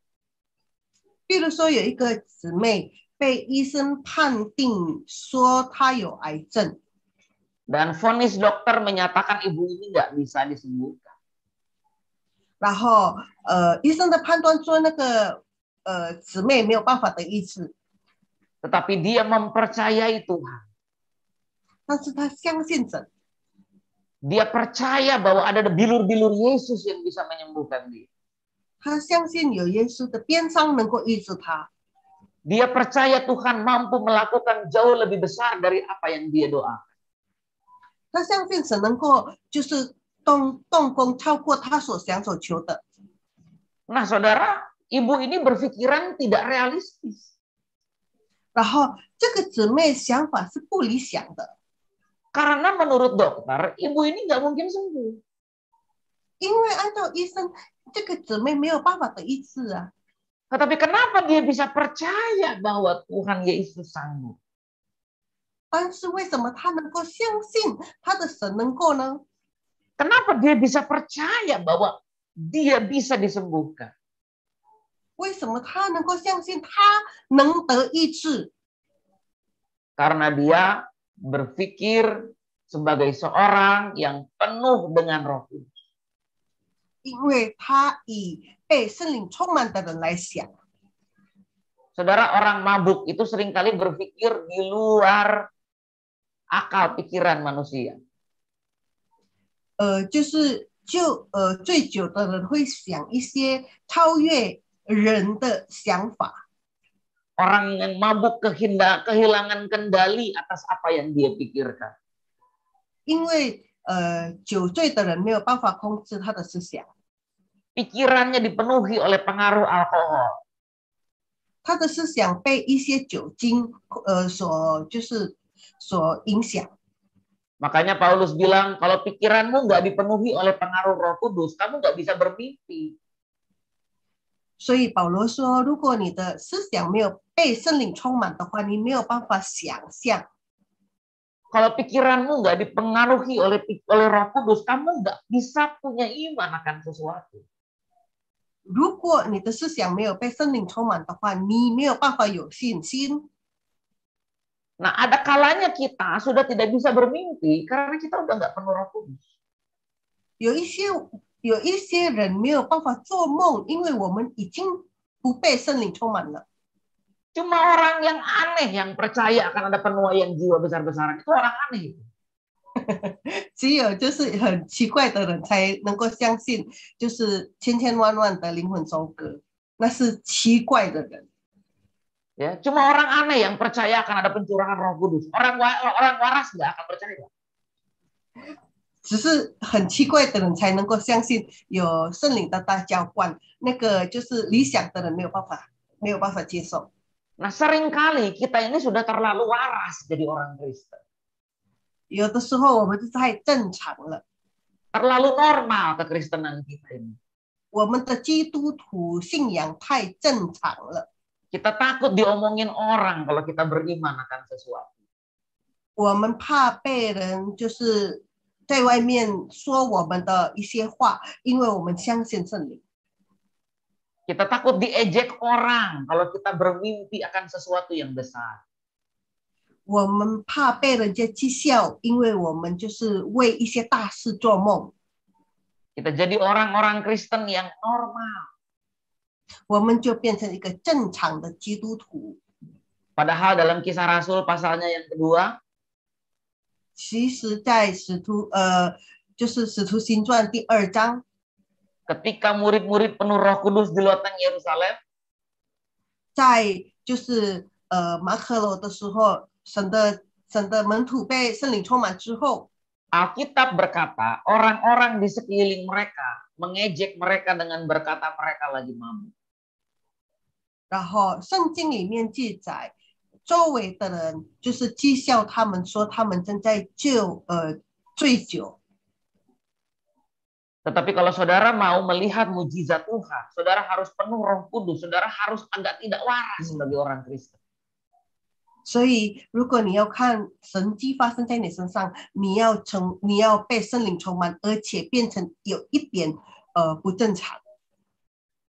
[SPEAKER 6] 比如说有一个姊妹被医生判定说她有癌症，
[SPEAKER 5] Dan vonis dokter menyatakan ibu ini nggak bisa disembuhkan.
[SPEAKER 6] 然后医生的判断说那个姊妹没有办法得医治，
[SPEAKER 5] Tetapi dia mempercayai Tuhan.
[SPEAKER 6] 但是她相信神，
[SPEAKER 5] Dia percaya bahwa ada bilur-bilur Yesus yang bisa menyembuhkan dia.
[SPEAKER 6] 他相信有耶稣的鞭伤能够医治他，
[SPEAKER 5] Dia percaya Tuhan mampu melakukan jauh lebih besar dari apa yang dia doakan.
[SPEAKER 6] 他相信神能够就是动工超过他所想所求的。
[SPEAKER 5] Nah, saudara, ibu ini berpikiran tidak realistis.
[SPEAKER 6] 然后这个姊妹想法是不理想的，
[SPEAKER 5] Karena menurut dokter, ibu ini nggak mungkin sembuh.
[SPEAKER 6] 因为按照医生，这个姊妹没有办法得医治啊。
[SPEAKER 5] Tetapi kenapa dia bisa percaya bahwa Tuhan Yesus sanggup?
[SPEAKER 6] 但是为什么他能够相信他的神能够呢？
[SPEAKER 5] Kenapa dia bisa percaya bahwa dia bisa disembuhkan?
[SPEAKER 6] 为什么他能够相信他能得医治？
[SPEAKER 5] Karena dia berpikir sebagai seorang yang penuh dengan Roh Kudus.
[SPEAKER 6] 因为他以被圣灵充满的人来想。
[SPEAKER 5] Saudara, orang mabuk itu seringkali berpikir di luar akal pikiran manusia.
[SPEAKER 6] 醉酒的人会想一些超越人的想法。
[SPEAKER 5] Orang yang mabuk kehilangan kendali atas apa yang dia pikirkan.
[SPEAKER 6] 因为酒醉的人没有办法控制他的思想，
[SPEAKER 5] Pikirannya dipenuhi oleh pengaruh alkohol.
[SPEAKER 6] 他的思想被一些酒精所影响。
[SPEAKER 5] Makanya Paulus bilang, kalau pikiranmu nggak dipenuhi oleh pengaruh Roh Kudus, kamu nggak bisa bermimpi.
[SPEAKER 6] 所以保罗说，如果你的思想没有被圣灵充满的话，你没有办法想象。
[SPEAKER 5] Kalau pikiranmu nggak dipengaruhi oleh Roh Kudus, kamu nggak bisa punya iman akan sesuatu.
[SPEAKER 6] 如果你的思想没有被圣灵充满的话，你没有办法有信心。
[SPEAKER 5] Nah, ada kalanya kita sudah tidak bisa bermimpi karena kita udah nggak penuh Roh Kudus.
[SPEAKER 6] 有一些人没有办法做梦，因为我们已经不被圣灵充满了。
[SPEAKER 5] Cuma orang yang aneh yang percaya akan ada penuaian jiwa besar-besaran. Itu orang aneh.
[SPEAKER 6] 只有就是很奇怪的人才能够相信，就是千千万万的灵魂收割，那是奇怪的人。
[SPEAKER 5] Ya, cuma orang aneh yang percaya akan ada pencurahan Roh Kudus. Orang waras nggak akan percaya.
[SPEAKER 6] 只是很奇怪的人才能够相信有圣灵的大浇灌，那个就是理想的人没有办法接受。
[SPEAKER 5] Nah, seringkali kita ini sudah terlalu waras jadi orang Kristen.
[SPEAKER 6] 有的时候我们就太正常了，
[SPEAKER 5] Terlalu normal kekristenan kita ini.
[SPEAKER 6] 我们的基督徒信仰太正常了，
[SPEAKER 5] Kita takut diomongin orang kalau kita beriman akan sesuatu.
[SPEAKER 6] 我们怕被人就是在外面说我们的一些话，因为我们相信圣灵。
[SPEAKER 5] Kita takut diejek orang kalau kita bermimpi akan sesuatu yang besar.
[SPEAKER 6] 我们怕被人家讥笑，因为我们就是为一些大事做梦。
[SPEAKER 5] Kita jadi orang-orang Kristen yang normal.
[SPEAKER 6] 我们就变成一个正常的基督徒。
[SPEAKER 5] Padahal dalam Kisah Rasul pasalnya yang kedua,
[SPEAKER 6] 其实，在使徒行传第2章，
[SPEAKER 5] ketika murid-murid penuh Roh Kudus di loteng Yerusalem,
[SPEAKER 6] 在马可楼的时候，神的门徒被圣灵充满之后，
[SPEAKER 5] Alkitab berkata orang-orang di sekeliling mereka mengejek mereka dengan berkata mereka lagi mabuk.
[SPEAKER 6] 然后圣经里面记载，周围的人就是讥笑他们，说他们正在醉酒。
[SPEAKER 5] Tetapi kalau saudara mau melihat mujizat Tuhan, saudara harus penuh Roh Kudus, saudara harus agak tidak waras sebagai orang Kristen.
[SPEAKER 6] 所以，如果你要看神迹发生在你身上，你要被圣灵充满，而且变成有一点不正常。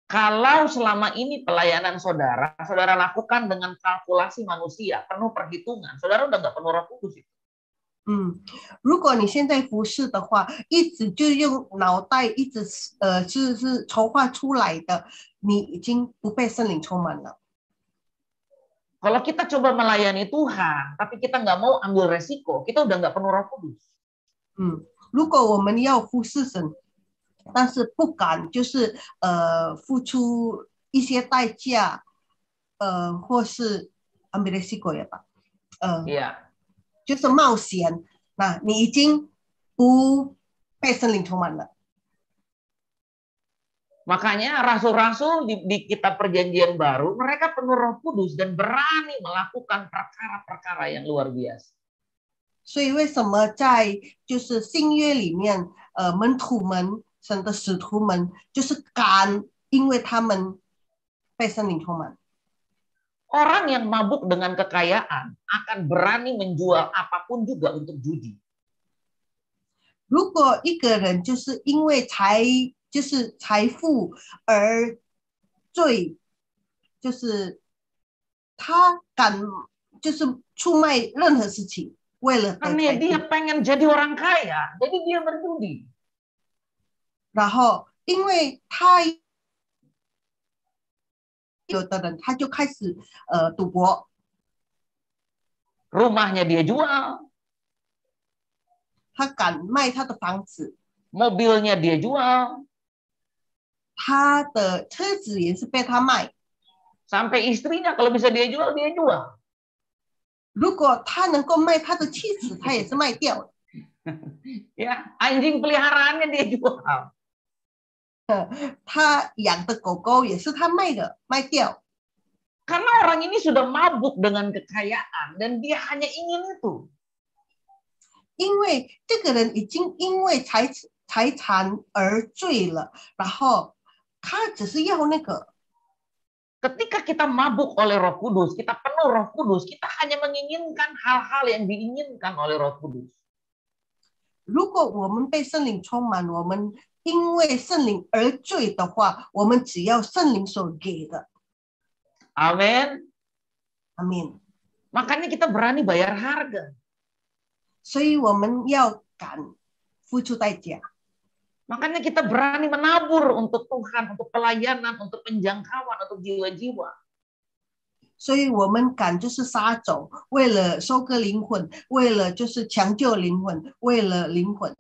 [SPEAKER 5] Kalau selama ini pelayanan saudara lakukan dengan kalkulasi manusia, penuh perhitungan, saudara udah nggak penuh Roh Kudus itu.
[SPEAKER 6] 如果你现在服侍的话，一直就用脑袋一直是筹划出来的，你已经不被圣灵充满了。
[SPEAKER 5] Kalau kita coba melayani Tuhan, tapi kita nggak mau ambil resiko, kita udah nggak penuh Roh Kudus.
[SPEAKER 6] 如果我们要服侍神，但是不敢就是付出一些代价，或是ambil resiko ya Pak，Iya. 就是冒险，那你已经不被圣灵充满了。
[SPEAKER 5] Makanya rasul-rasul di kitab perjanjian baru, mereka penuh Roh Kudus dan berani melakukan perkara-perkara yang luar biasa.
[SPEAKER 6] 所以为什么在就是新约里面，门徒们、神的使徒们就是敢，因为他们被圣灵充满。
[SPEAKER 5] Orang yang mabuk dengan kekayaan akan berani menjual apapun juga untuk judi.
[SPEAKER 6] 如果一个人就是因为财富而罪，就是他敢就是出卖任何事情，为了得
[SPEAKER 5] Karena
[SPEAKER 6] 财
[SPEAKER 5] dia
[SPEAKER 6] 富。
[SPEAKER 5] pengen jadi orang kaya, jadi dia berjudi.
[SPEAKER 6] 然后因为他有的人他就开始赌博，
[SPEAKER 5] Rumahnya dia jual,
[SPEAKER 6] 他敢卖他的房子，
[SPEAKER 5] mobilnya dia jual,
[SPEAKER 6] 他的车子也是被他卖。
[SPEAKER 5] sampai istrinya kalau bisa dia jual, dia jual.
[SPEAKER 6] 如果他能够卖他的妻子，他也是卖掉了。
[SPEAKER 5] Ya, anjing peliharaannya dia jual.
[SPEAKER 6] 他养的狗狗也是他卖掉。
[SPEAKER 5] Karena orang ini sudah mabuk dengan kekayaan dan dia hanya ingin itu.
[SPEAKER 6] 因为这个人已经因为财产而醉了，然后他只是要那个。
[SPEAKER 5] Ketika kita mabuk oleh Roh Kudus, kita penuh Roh Kudus, kita hanya menginginkan hal-hal yang diinginkan oleh Roh Kudus.
[SPEAKER 6] 如果我们被圣灵充满，我们因为圣灵而醉的话，我们只要圣灵所给的。
[SPEAKER 5] Amin.
[SPEAKER 6] Amin.
[SPEAKER 5] Makanya kita berani bayar harga.
[SPEAKER 6] 所以我们要敢付出代价。
[SPEAKER 5] Makanya kita berani menabur untuk Tuhan, untuk pelayanan, untuk penjangkauan, untuk jiwa-jiwa.
[SPEAKER 6] 所以我们敢就是撒种，为了收割灵魂，为了就是抢救灵魂，为了灵魂。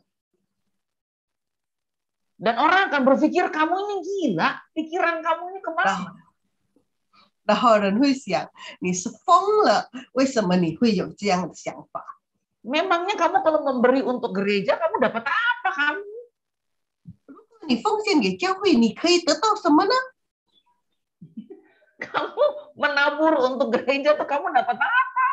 [SPEAKER 5] Dan orang akan berpikir kamu ini gila, pikiran kamu ini kemana?
[SPEAKER 6] 然后人会想你是疯了，为什么你会有这样的想法？
[SPEAKER 5] Memangnya kamu kalau memberi untuk gereja, kamu dapat apa kamu?
[SPEAKER 6] 你奉献给教会，你可以得到什么呢？
[SPEAKER 5] Kamu menabur untuk gereja tuh kamu dapat apa?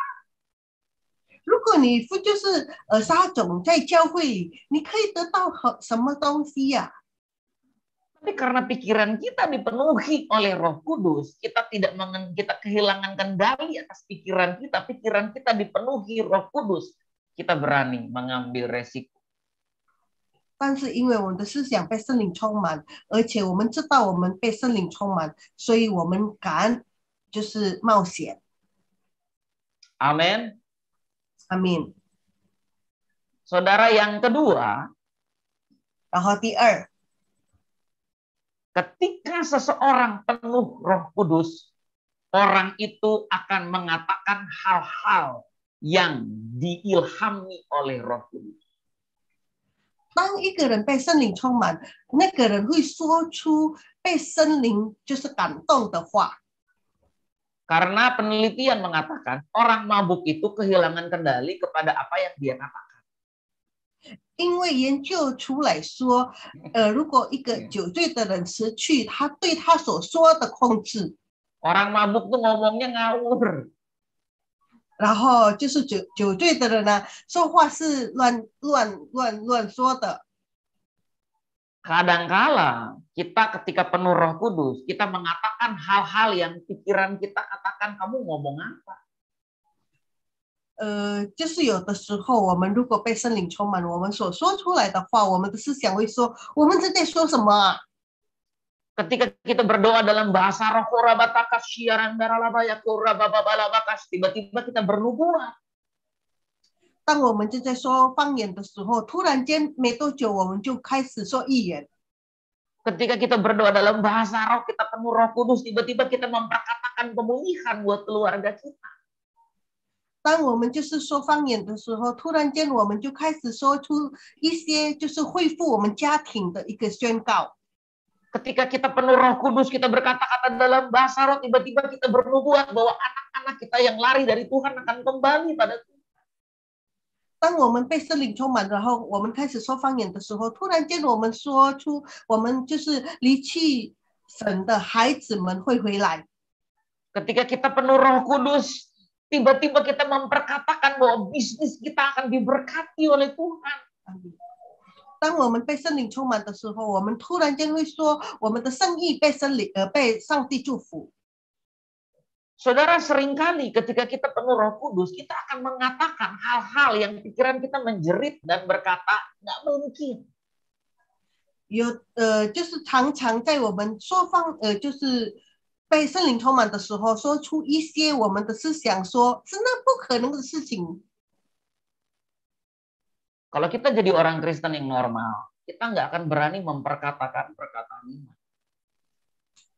[SPEAKER 6] 如果你就是撒种在教会里，你可以得到什么东西呀、
[SPEAKER 5] Tapi karena pikiran kita dipenuhi oleh Roh Kudus, kita kehilangan kendali atas pikiran kita dipenuhi Roh Kudus, kita berani mengambil resiko.
[SPEAKER 6] 但是因为我们的思想被圣灵充满，而且我们知道我们被圣灵充满，所以我们敢就是冒险。
[SPEAKER 5] Amin.
[SPEAKER 6] Amin.
[SPEAKER 5] Saudara, yang kedua,
[SPEAKER 6] 然后第二，
[SPEAKER 5] ketika seseorang penuh Roh Kudus, orang itu akan mengatakan hal-hal yang diilhami oleh Roh Kudus.
[SPEAKER 6] 当一个人被圣灵充满，那个人会说出被圣灵就是感动的话。
[SPEAKER 5] Karena penelitian mengatakan orang mabuk itu kehilangan kendali kepada apa yang dia katakan.
[SPEAKER 6] 因为研究出来说，如果一个酒醉的人失去他对他所说的控制，
[SPEAKER 5] Orang mabuk tuh ngomongnya ngawur.
[SPEAKER 6] 然后就是酒醉的人呢，说话是乱说的。
[SPEAKER 5] Kadangkala kita ketika penuh Roh Kudus, kita mengatakan hal-hal yang pikiran kita katakan, kamu ngomong apa?
[SPEAKER 6] 就是有的时候我们如果被圣灵充满，我们所说出来的话，我们的思想会说，我们是在说什么啊？
[SPEAKER 5] Ketika kita berdoa dalam bahasa roh, tiba-tiba kita bernubuat.
[SPEAKER 6] 当我们正在说方言的时候，突然间没多久，我们就开始说预言。
[SPEAKER 5] Ketika kita berdoa dalam bahasa roh, kita penuh Roh Kudus, tiba-tiba kita memperkatakan pemulihan buat keluarga kita.
[SPEAKER 6] 当我们就是说方言的时候，突然间我们就开始说出一些就是恢复我们家庭的一个宣告。
[SPEAKER 5] Ketika kita penuh Roh Kudus, kita berkata-kata dalam bahasa roh, tiba-tiba kita bernubuat bahwa anak-anak kita yang lari dari Tuhan akan kembali pada Tuhan.
[SPEAKER 6] 当我们被圣灵充满，然后我们开始说方言的时候，突然间我们说出，我们就是离弃神的孩子们会回来。
[SPEAKER 5] Ketika kita penuh Roh Kudus, tiba-tiba kita memperkatakan bahwa bisnis kita akan diberkati oleh Tuhan.
[SPEAKER 6] 当我们被圣灵充满的时候，我们突然间会说，我们的生意被被上帝祝福。
[SPEAKER 5] Saudara, seringkali ketika kita penuh Roh Kudus, kita akan mengatakan hal-hal yang pikiran kita menjerit dan berkata, nggak mungkin.
[SPEAKER 6] 就是常常在我们说就是被圣灵充满的时候，说出一些我们的思想，说是那不可能的事情。
[SPEAKER 5] Kalau kita jadi orang Kristen yang normal, kita nggak akan berani memperkatakan perkataan iman.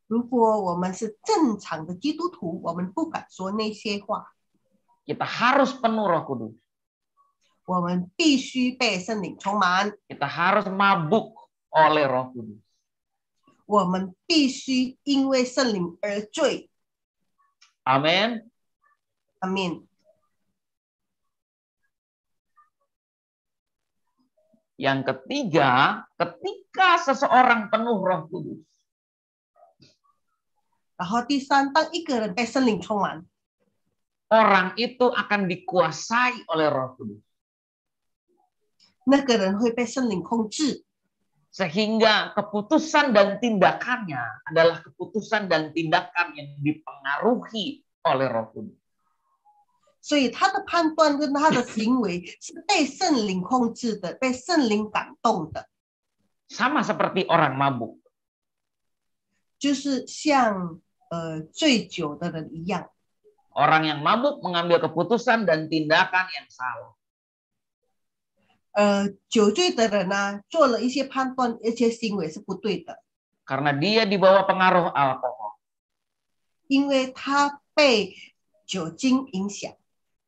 [SPEAKER 6] 如果我们是正常的基督徒，我们不敢说那些话。
[SPEAKER 5] Kita harus penuh Roh Kudus.
[SPEAKER 6] 我们必须被圣灵充满，
[SPEAKER 5] Kita harus mabuk oleh Roh Kudus.
[SPEAKER 6] 我们必须因为圣灵而醉。
[SPEAKER 5] Amin.
[SPEAKER 6] Amin.
[SPEAKER 5] Yang ketiga, ketika seseorang penuh Roh Kudus,
[SPEAKER 6] 然后第三，当一个人被圣灵充满，
[SPEAKER 5] orang itu akan dikuasai oleh Roh Kudus.
[SPEAKER 6] 那个人会被圣灵控制，
[SPEAKER 5] Sehingga keputusan dan tindakannya adalah keputusan dan tindakan yang dipengaruhi oleh Roh Kudus.
[SPEAKER 6] 所以他的判断跟他的行为是被圣灵控制的，被圣灵感动的，
[SPEAKER 5] Sama seperti orang mabuk.
[SPEAKER 6] 就是像醉酒的人一样。
[SPEAKER 5] Orang yang mabuk mengambil keputusan dan tindakan yang salah.
[SPEAKER 6] 酒醉的人呢，做了一些判断，而且行为是不对的，
[SPEAKER 5] Karena dia di bawah pengaruh alkohol.
[SPEAKER 6] 因为他被酒精影响。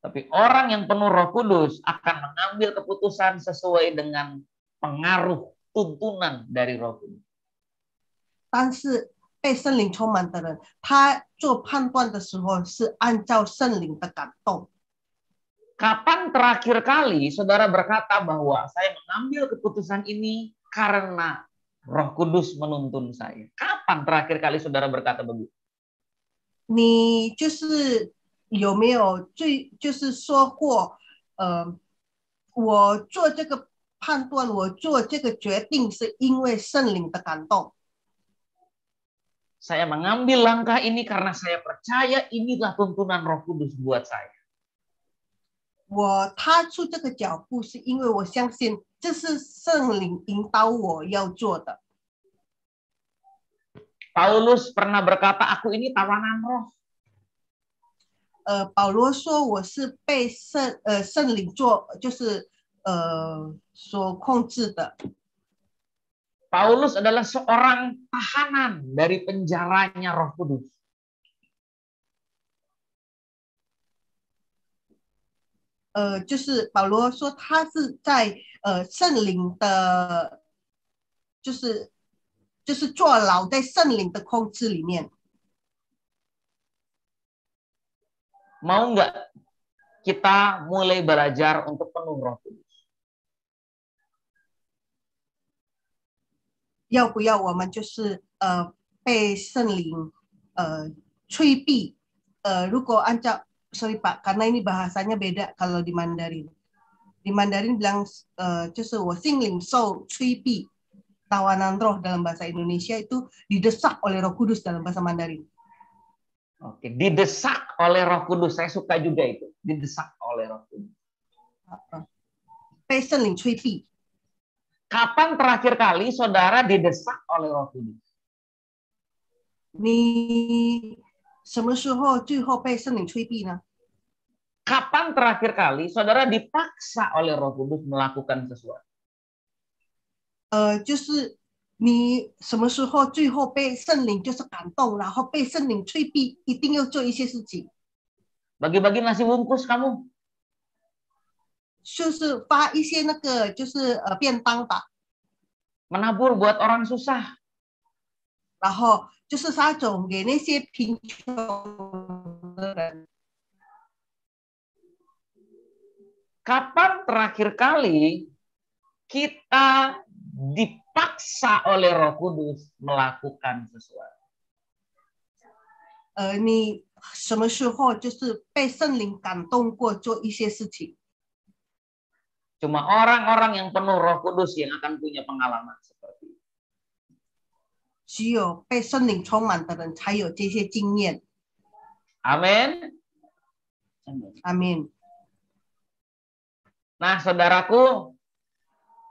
[SPEAKER 5] Tapi orang yang penuh Roh Kudus akan mengambil keputusan sesuai dengan pengaruh tuntunan dari Roh Kudus.
[SPEAKER 6] 但是被圣灵充满的人，他做判断的时候是按照圣灵的感动。
[SPEAKER 5] Kapan terakhir kali saudara berkata bahwa saya mengambil keputusan ini karena Roh Kudus menuntun saya? Kapan terakhir kali saudara berkata begitu?
[SPEAKER 6] 你就是有没有就是说过，我做这个判断，我做这个决定是因为圣灵的感动。
[SPEAKER 5] Saya mengambil langkah ini karena saya percaya inilah tuntunan Roh Kudus buat saya.
[SPEAKER 6] 我踏出这个脚步，是因为我相信这是圣灵引导我要做的。
[SPEAKER 5] Paulus pernah berkata, aku ini tawanan roh.
[SPEAKER 6] 保罗说我是被圣灵就是所控制的。
[SPEAKER 5] Paulus adalah seorang tahanan dari penjaranya Roh Kudus.
[SPEAKER 6] 就是保罗说他是在圣灵的，就是坐牢在圣灵的控制里面。
[SPEAKER 5] Mau nggak kita mulai belajar untuk penuh Roh Kudus?
[SPEAKER 6] 要不要我们就是被圣灵催逼？如果按照 sorry Pak, karena ini bahasanya beda kalau di Mandarin. Di Mandarin bilang 就是我心灵受催逼, tawanan roh dalam bahasa Indonesia itu didesak oleh Roh Kudus dalam bahasa Mandarin.
[SPEAKER 5] Oke, didesak oleh Roh Kudus. Saya suka juga itu, didesak oleh Roh Kudus.
[SPEAKER 6] 被圣灵催逼。
[SPEAKER 5] Kapan terakhir kali saudara didesak oleh Roh Kudus?
[SPEAKER 6] 你什么时候最后被圣灵催逼呢？
[SPEAKER 5] Kapan terakhir kali saudara dipaksa oleh Roh Kudus melakukan sesuatu?
[SPEAKER 6] 就是你什么时候最后被圣灵就是感动，然后被圣灵催逼，一定要做一些事情。
[SPEAKER 5] Bagi-bagi nasi bungkus kamu.
[SPEAKER 6] 就是发一些那个就是便当吧，
[SPEAKER 5] Menabur buat orang susah.
[SPEAKER 6] 然后就是撒种给那些贫穷的人。
[SPEAKER 5] Kapan terakhir kali kita dipaksa oleh Roh Kudus melakukan sesuatu?
[SPEAKER 6] 你什么时候就是被圣灵感动过做一些事情？
[SPEAKER 5] Cuma orang-orang yang penuh Roh Kudus yang akan punya pengalaman seperti itu.
[SPEAKER 6] 只有被圣灵充满的人才有这些经验。
[SPEAKER 5] Amin.
[SPEAKER 6] Amin.
[SPEAKER 5] Nah, saudaraku,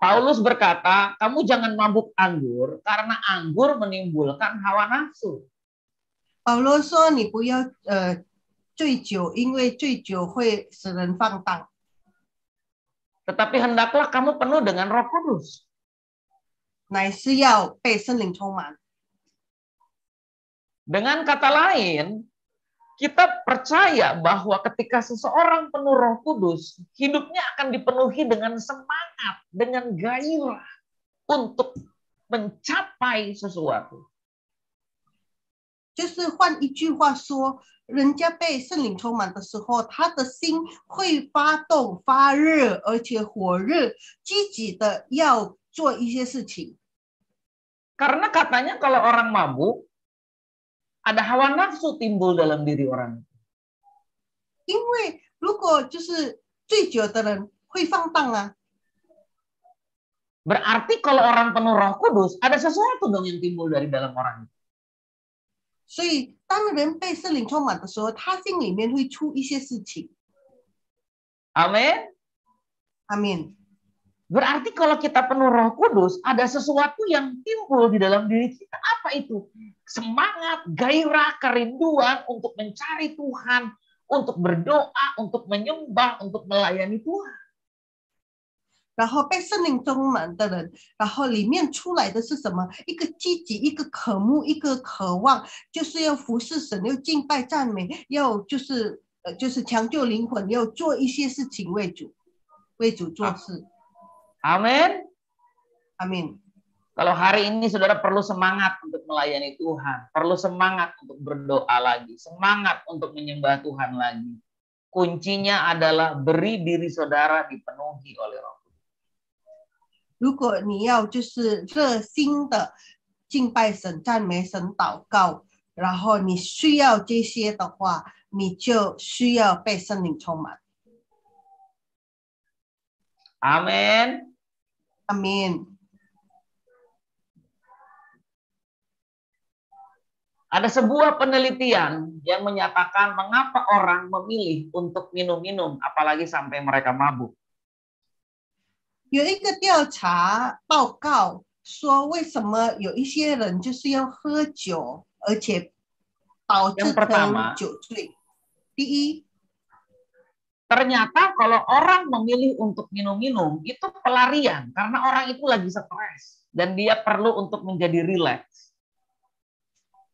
[SPEAKER 5] Paulus berkata, kamu jangan mabuk anggur karena anggur menimbulkan hawa nafsu.
[SPEAKER 6] 保罗说：“你不要醉酒，因为醉酒会使人放荡。
[SPEAKER 5] Tetapi hendaklah kamu penuh dengan Roh Kudus.
[SPEAKER 6] 乃是要被圣灵充满。
[SPEAKER 5] Dengan kata lain, kita percaya bahwa ketika seseorang penuh Roh Kudus, hidupnya akan dipenuhi dengan semangat, dengan gairah untuk mencapai sesuatu.
[SPEAKER 6] 就是换一句话说，人家被圣灵充满的时候，他的心会发动、发热，而且火热、积极的要做一些事情。
[SPEAKER 5] Karena katanya kalau orang mabuk, ada hawa nafsu timbul dalam diri orang.
[SPEAKER 6] 因为如果就是醉酒的人会放荡啊，
[SPEAKER 5] Berarti kalau orang penuh Roh Kudus, ada sesuatu dong yang timbul dari dalam orang.
[SPEAKER 6] 所以当人被圣灵充满的时候，他心里面会出一些事情。
[SPEAKER 5] Amin.
[SPEAKER 6] Amin.
[SPEAKER 5] Berarti kalau kita penuh Roh Kudus, ada sesuatu yang timbul di dalam diri kita. Apa itu? Semangat, gairah, kerinduan untuk mencari Tuhan, untuk berdoa, untuk menyembah, untuk melayani Tuhan.
[SPEAKER 6] 然后被圣灵充满的人，然后里面出来的是什么？一个积极，一个渴慕，一个渴望，就是要服侍神，要敬拜赞美，要就是抢救灵魂，要做一些事情为主做事。
[SPEAKER 5] Amin.
[SPEAKER 6] Amin.
[SPEAKER 5] Kalau hari ini saudara perlu semangat untuk melayani Tuhan, perlu semangat untuk berdoa lagi, semangat untuk menyembah Tuhan lagi. Kuncinya adalah beri diri saudara dipenuhi oleh Roh.
[SPEAKER 6] 如果你要就是热心的敬拜神、赞美神、祷告，然后你需要这些的话，你就需要被圣灵充满。
[SPEAKER 5] Amin.
[SPEAKER 6] Amin.
[SPEAKER 5] Ada sebuah penelitian yang menyatakan mengapa orang memilih untuk minum-minum, apalagi sampai mereka mabuk.
[SPEAKER 6] 有一个调查报告说，为什么有一些人就是要喝酒，而且导致成酒醉？第一，
[SPEAKER 5] ternyata kalau orang memilih untuk minum-minum itu pelarian karena orang itu lagi stres dan dia perlu untuk menjadi rileks.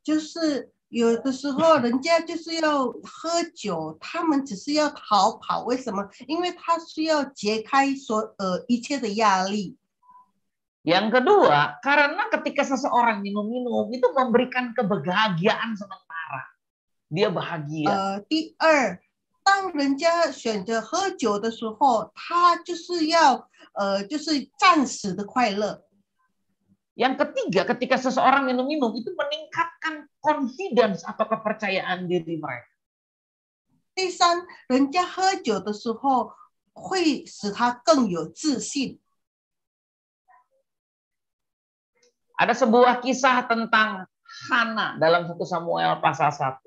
[SPEAKER 6] 就是有的时候人家就是要喝酒，他们只是要逃跑，为什么？因为他需要解开一切的压力。
[SPEAKER 5] Yang kedua, karena ketika seseorang minum-minum itu memberikan kebahagiaan sementara. Dia bahagia.
[SPEAKER 6] 第二，当人家选择喝酒的时候，他就是要就是暂时的快乐。
[SPEAKER 5] Yang ketiga, ketika seseorang minum-minum itu meningkatkan confidence atau kepercayaan diri mereka.
[SPEAKER 6] 第三，人家喝酒的时候会使他更有自信。
[SPEAKER 5] Ada sebuah kisah tentang Hana dalam 1 Samuel pasal 1.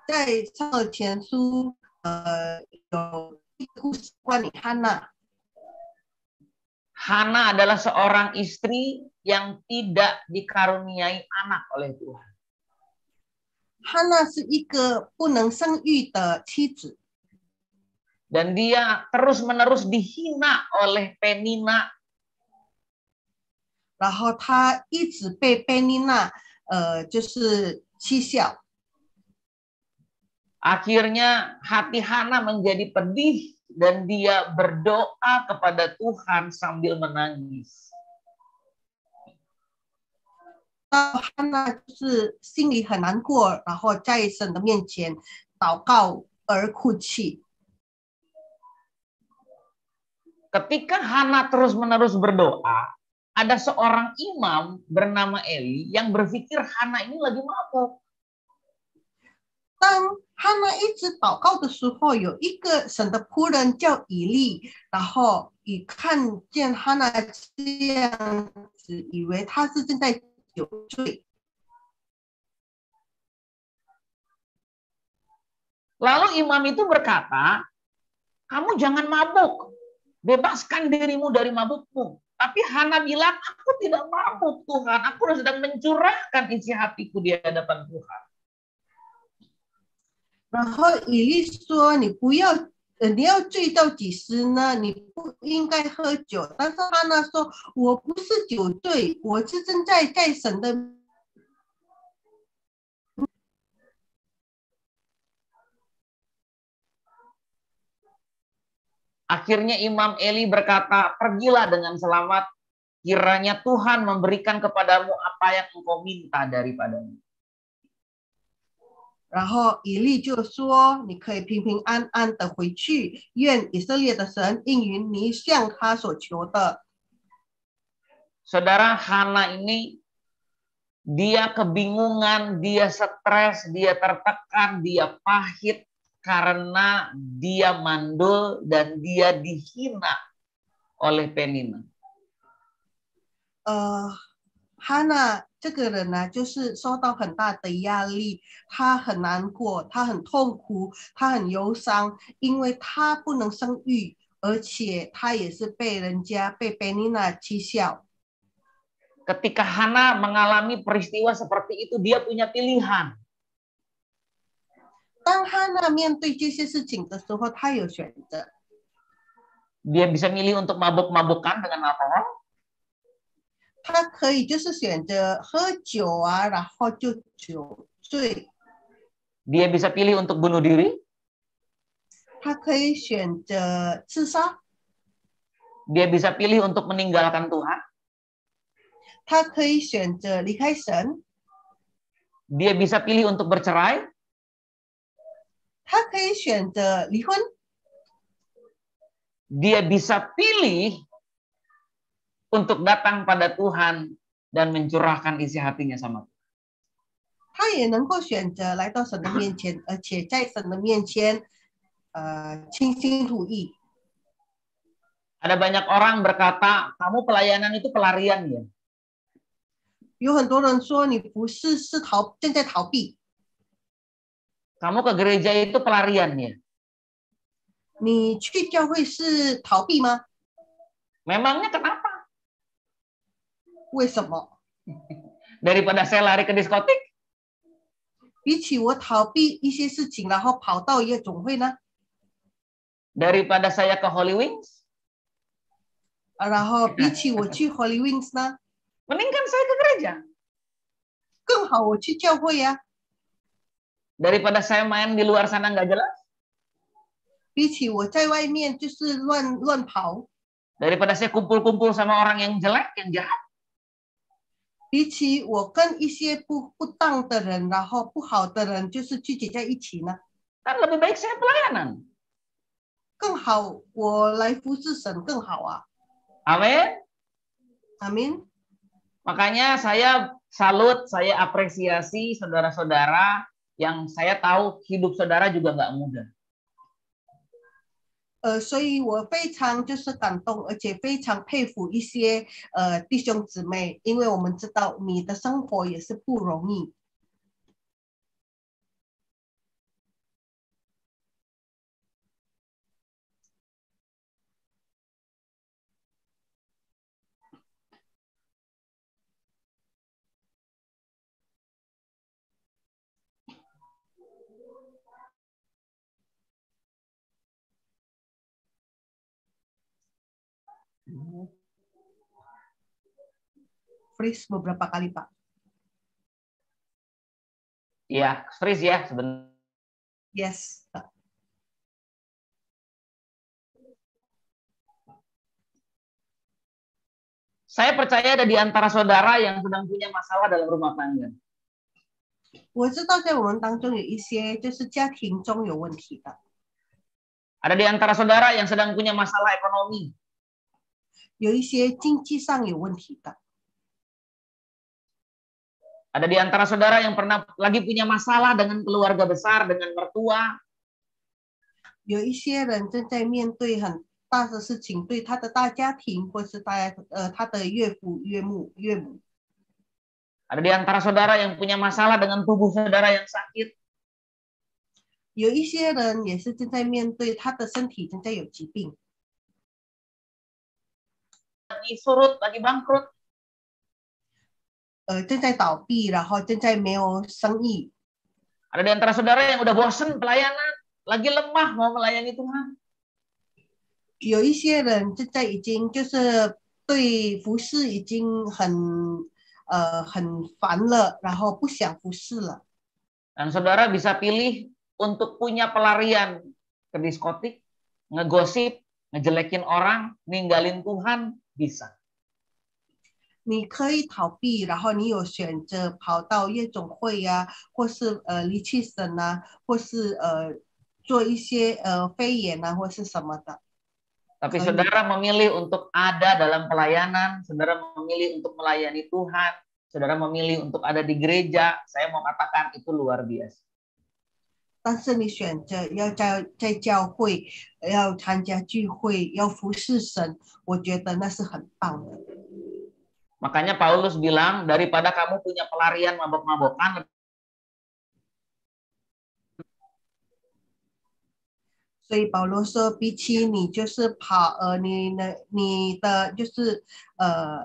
[SPEAKER 6] 在撒母耳前书有一个故事关于汉娜。
[SPEAKER 5] Hana adalah seorang istri yang tidak dikaruniai anak oleh Tuhan.
[SPEAKER 6] 汉娜是一个不能生育的妻子，
[SPEAKER 5] Dan dia terus-menerus dihina oleh Penina.
[SPEAKER 6] 然后她一直被贝妮娜就是讥笑。
[SPEAKER 5] Akhirnya hati Hana menjadi pedih dan dia berdoa kepada Tuhan sambil menangis.
[SPEAKER 6] 汉娜就是心里很难过，然后在神的面前祷告而哭泣。
[SPEAKER 5] Ketika Hana terus-menerus berdoa, ada seorang imam bernama Eli yang berpikir Hana ini lagi mabuk.
[SPEAKER 6] 当汉娜一直祷告的时候，有一个神的仆人叫以利，然后一看见汉娜这样子，以为她是正在酒醉。
[SPEAKER 5] Lalu imam itu berkata, kamu jangan mabuk, bebaskan dirimu dari mabukmu. Tapi Hana bilang, aku tidak mabuk Tuhan, aku sedang mencurahkan isi hatiku di hadapan Tuhan.
[SPEAKER 6] 然后以利说：“你不要，你要醉到几时呢？你不应该喝酒。”但是汉娜说：“我不是酒醉，我是正在神的。”
[SPEAKER 5] Akhirnya Imam Eli berkata, pergilah dengan selamat, kiranya Tuhan memberikan kepadamu apa yang engkau minta daripadanya.
[SPEAKER 6] 然后以利就说：“你可以平平安安的回去，愿以色列的神应允你向他所求的。”
[SPEAKER 5] Saudara, Hana ini dia kebingungan, dia stres, dia tertekan, dia pahit karena dia mandul dan dia dihina oleh Penina.
[SPEAKER 6] 哈娜这个人呢，就是受到很大的压力，他很难过，他很痛苦，他很忧伤，因为他不能生育，而且他也是被人家被 Penina 讥笑。
[SPEAKER 5] Ketika Hana mengalami peristiwa seperti itu, dia punya pilihan.
[SPEAKER 6] 当哈娜面对这些事情的时候，他有选择。
[SPEAKER 5] Dia bisa milih untuk mabuk-mabukan dengan alkohol.
[SPEAKER 6] 他可以就是选择喝酒啊，然后就酒醉。
[SPEAKER 5] Dia bisa pilih untuk bunuh diri.
[SPEAKER 6] 他可以选择自杀。
[SPEAKER 5] Dia bisa pilih untuk meninggalkan Tuhan.
[SPEAKER 6] 他可以选择离开神。
[SPEAKER 5] Dia bisa pilih untuk bercerai.
[SPEAKER 6] 他可以选择离婚。
[SPEAKER 5] Dia bisa pilih untuk datang pada Tuhan dan mencurahkan isi hatinya sama Tuhan.
[SPEAKER 6] 他也能够选择来到神的面前，而且在神的面前，倾心吐意。
[SPEAKER 5] Ada banyak orang berkata, kamu pelayanan itu pelarian ya.
[SPEAKER 6] 有很多人说你不是正在逃避，
[SPEAKER 5] Kamu ke gereja itu pelarian ya.
[SPEAKER 6] 你去教会是逃避吗？
[SPEAKER 5] Memangnya kenapa?
[SPEAKER 6] 为什么？
[SPEAKER 5] Daripada saya lari ke diskotik,
[SPEAKER 6] 比起我逃避一些事情，然后跑到夜总会呢，
[SPEAKER 5] daripada saya ke Holy Wings,
[SPEAKER 6] 然后比起我去 Holy Wings 呢，
[SPEAKER 5] mendingkan saya ke gereja.
[SPEAKER 6] 更好我去教会呀、
[SPEAKER 5] Daripada saya main di luar sana nggak jelas,
[SPEAKER 6] 比起我在外面就是乱跑，
[SPEAKER 5] daripada saya kumpul-kumpul sama orang yang jelek, yang jahat,
[SPEAKER 6] 比起我跟一些不当的人，然后不好的人就是聚集在一起呢，
[SPEAKER 5] kan lebih baik saya pelayanan.
[SPEAKER 6] 更好我来服侍神更好啊，
[SPEAKER 5] Amin.
[SPEAKER 6] 阿明。
[SPEAKER 5] Makanya saya salut, saya apresiasi saudara-saudara yang saya tahu hidup saudara juga nggak mudah.
[SPEAKER 6] 所以我非常就是感动，而且非常佩服一些弟兄姊妹，因为我们知道你的生活也是不容易。 Freeze beberapa kali, Pak.
[SPEAKER 5] Iya, freeze ya sebentar.
[SPEAKER 6] Yes.
[SPEAKER 5] Saya percaya ada di antara saudara yang sedang punya masalah dalam rumah tangga.
[SPEAKER 6] 我知道在我们当中有一些就是家庭中有问题的，
[SPEAKER 5] Ada di antara saudara yang sedang punya masalah ekonomi.
[SPEAKER 6] 有一些经济上有问题的，
[SPEAKER 5] Ada di antara saudara yang pernah lagi punya masalah dengan keluarga besar, dengan mertua.
[SPEAKER 6] 有一些人正在面对很大的事情，对他的大家庭或是他的岳父、岳母。
[SPEAKER 5] Ada di antara saudara yang punya masalah dengan tubuh saudara yang sakit.
[SPEAKER 6] 有一些人也是正在面对他的身体正在有疾病，
[SPEAKER 5] Lagi surut, lagi bangkrut.
[SPEAKER 6] 正在倒闭，然后正在没有生意。
[SPEAKER 5] Ada di antara saudara yang udah bosen pelayanan, lagi lemah mau melayani Tuhan.
[SPEAKER 6] 有一些人正在已经就是对服侍已经很烦了，然后不想服侍了。
[SPEAKER 5] Dan saudara bisa pilih untuk punya pelarian ke diskotik, ngegosip, ngejelekin orang, ninggalin Tuhan, bisa.
[SPEAKER 6] 你可以逃避，然后你有选择跑到夜总会呀、或是离弃神啊，或是做一些非言啊，或是什么的。
[SPEAKER 5] Tapi saudara memilih untuk ada dalam pelayanan, saudara memilih untuk melayani Tuhan, saudara memilih untuk ada di gereja, saya mau katakan itu luar biasa.
[SPEAKER 6] 但是你选择要在教会，要参加聚会，要服侍神，我觉得那是很棒的。
[SPEAKER 5] Makanya Paulus bilang, daripada kamu punya pelarian mabok-mabokan,
[SPEAKER 6] 所以保罗说，比起你就是跑，你的就是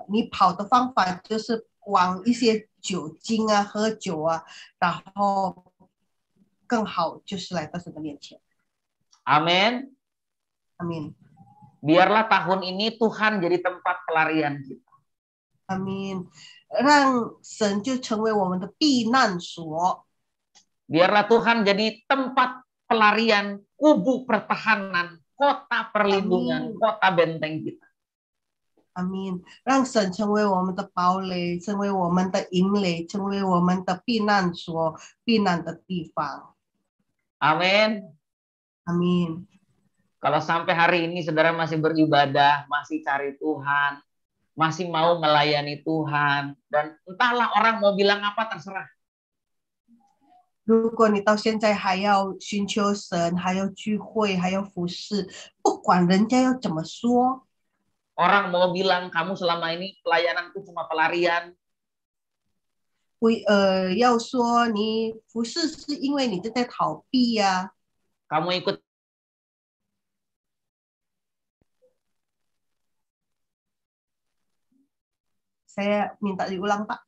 [SPEAKER 6] 你跑的方法就是往一些酒精啊、喝酒啊，然后更好就是来到神的面前。
[SPEAKER 5] amin.
[SPEAKER 6] Amin.
[SPEAKER 5] Biarlah tahun ini Tuhan jadi tempat pelarian kita.
[SPEAKER 6] Amin. 让神就成为我们的避难所。
[SPEAKER 5] Biarlah Tuhan jadi tempat pelarian, kubu pertahanan, kota perlindungan, kota benteng kita.
[SPEAKER 6] Amin. 让神成为我们的堡垒，成为我们的营垒，成为我们的避难所、避难的地方。
[SPEAKER 5] Amin.
[SPEAKER 6] Amin.
[SPEAKER 5] Kalau sampai hari ini saudara masih beribadah, masih cari Tuhan, masih mau melayani Tuhan, dan entahlah orang mau bilang apa terserah.
[SPEAKER 6] 如果你到现在还要寻求神，还要聚会，还要服侍，不管人家要怎么说，
[SPEAKER 5] Orang mau bilang kamu selama ini pelayananku cuma pelarian.
[SPEAKER 6] 要说你服侍是因为你正在逃避呀、
[SPEAKER 5] Kamu ikut
[SPEAKER 6] Saya minta diulang, Pak.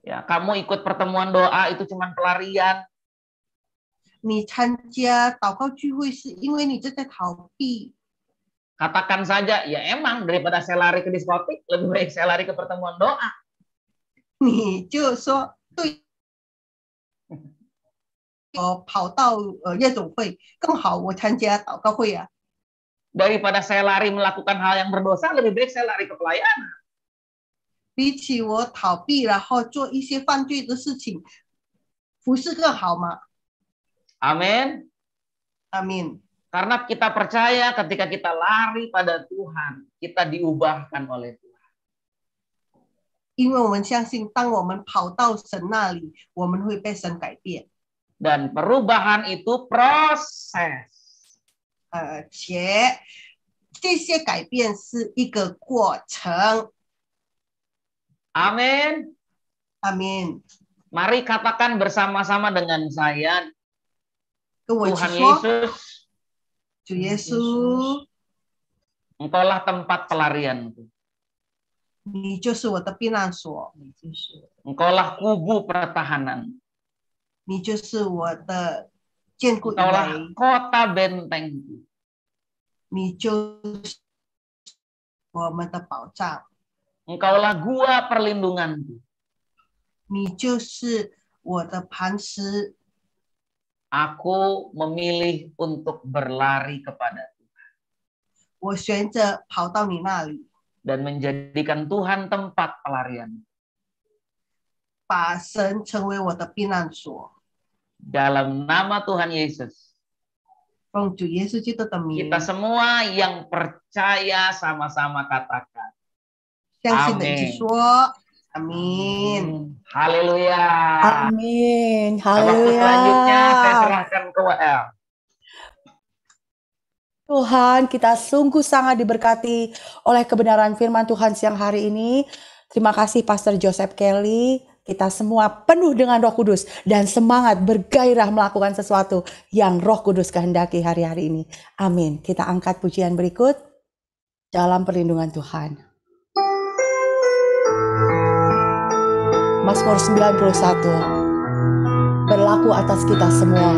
[SPEAKER 5] ya, kamu ikut pertemuan doa itu cuma pelarian.
[SPEAKER 6] 你参加祷告聚会是因为你正在逃避。
[SPEAKER 5] Katakan saja, ya emang daripada saya lari ke diskotik, lebih baik saya lari ke pertemuan doa.
[SPEAKER 6] 你就说对，我跑到夜总会更好，我参加祷告会啊。
[SPEAKER 5] Daripada saya lari melakukan hal yang berdosa, lebih baik saya lari ke pelayanan.
[SPEAKER 6] 比起我逃避然后做一些犯罪的事情，服侍更好嘛。
[SPEAKER 5] Amin.
[SPEAKER 6] Amin.
[SPEAKER 5] Karena kita percaya ketika kita lari pada Tuhan, kita diubahkan oleh Tuhan.
[SPEAKER 6] 因为我们相信，当我们跑到神那里，我们会被神改变。
[SPEAKER 5] Dan perubahan itu proses.
[SPEAKER 6] 且这些改变是一个过程。
[SPEAKER 5] Amin.
[SPEAKER 6] Amin.
[SPEAKER 5] Mari katakan bersama-sama dengan saya,
[SPEAKER 6] 跟我一起
[SPEAKER 5] Tuhan
[SPEAKER 6] 说，
[SPEAKER 5] Yesus,
[SPEAKER 6] 主耶稣，
[SPEAKER 5] Engkaulah tempat pelarianku.
[SPEAKER 6] 你就是我的避难所，
[SPEAKER 5] Engkaulah kubu pertahanan.
[SPEAKER 6] 你就是我的坚固营
[SPEAKER 5] Engkaulah
[SPEAKER 6] 垒，
[SPEAKER 5] kota bentengku.
[SPEAKER 6] 你就是我们的保障，
[SPEAKER 5] Engkaulah gua perlindunganku.
[SPEAKER 6] 你就是我的磐石，
[SPEAKER 5] Aku memilih untuk berlari kepada Tuhan
[SPEAKER 6] 我选择跑到你那里，
[SPEAKER 5] dan menjadikan Tuhan tempat pelarian.
[SPEAKER 6] 把神成为我的避难所。
[SPEAKER 5] Dalam nama Tuhan Yesus,
[SPEAKER 6] 奉主耶稣基督的名，
[SPEAKER 5] kita semua yang percaya sama-sama katakan.
[SPEAKER 6] 相信的一起说阿明。
[SPEAKER 5] Haleluya.
[SPEAKER 1] Amin.
[SPEAKER 5] Waktu selanjutnya saya
[SPEAKER 1] Haleluya.
[SPEAKER 5] serahkan ke WL.
[SPEAKER 1] Tuhan, kita sungguh sangat diberkati oleh kebenaran firman Tuhan siang hari ini. Terima kasih Pastor Joseph Kelly. Kita semua penuh dengan Roh Kudus dan semangat bergairah melakukan sesuatu yang Roh Kudus kehendaki hari-hari ini. Amin. Kita angkat pujian berikut dalam perlindungan Tuhan. Mazmur 91 berlaku atas kita semua.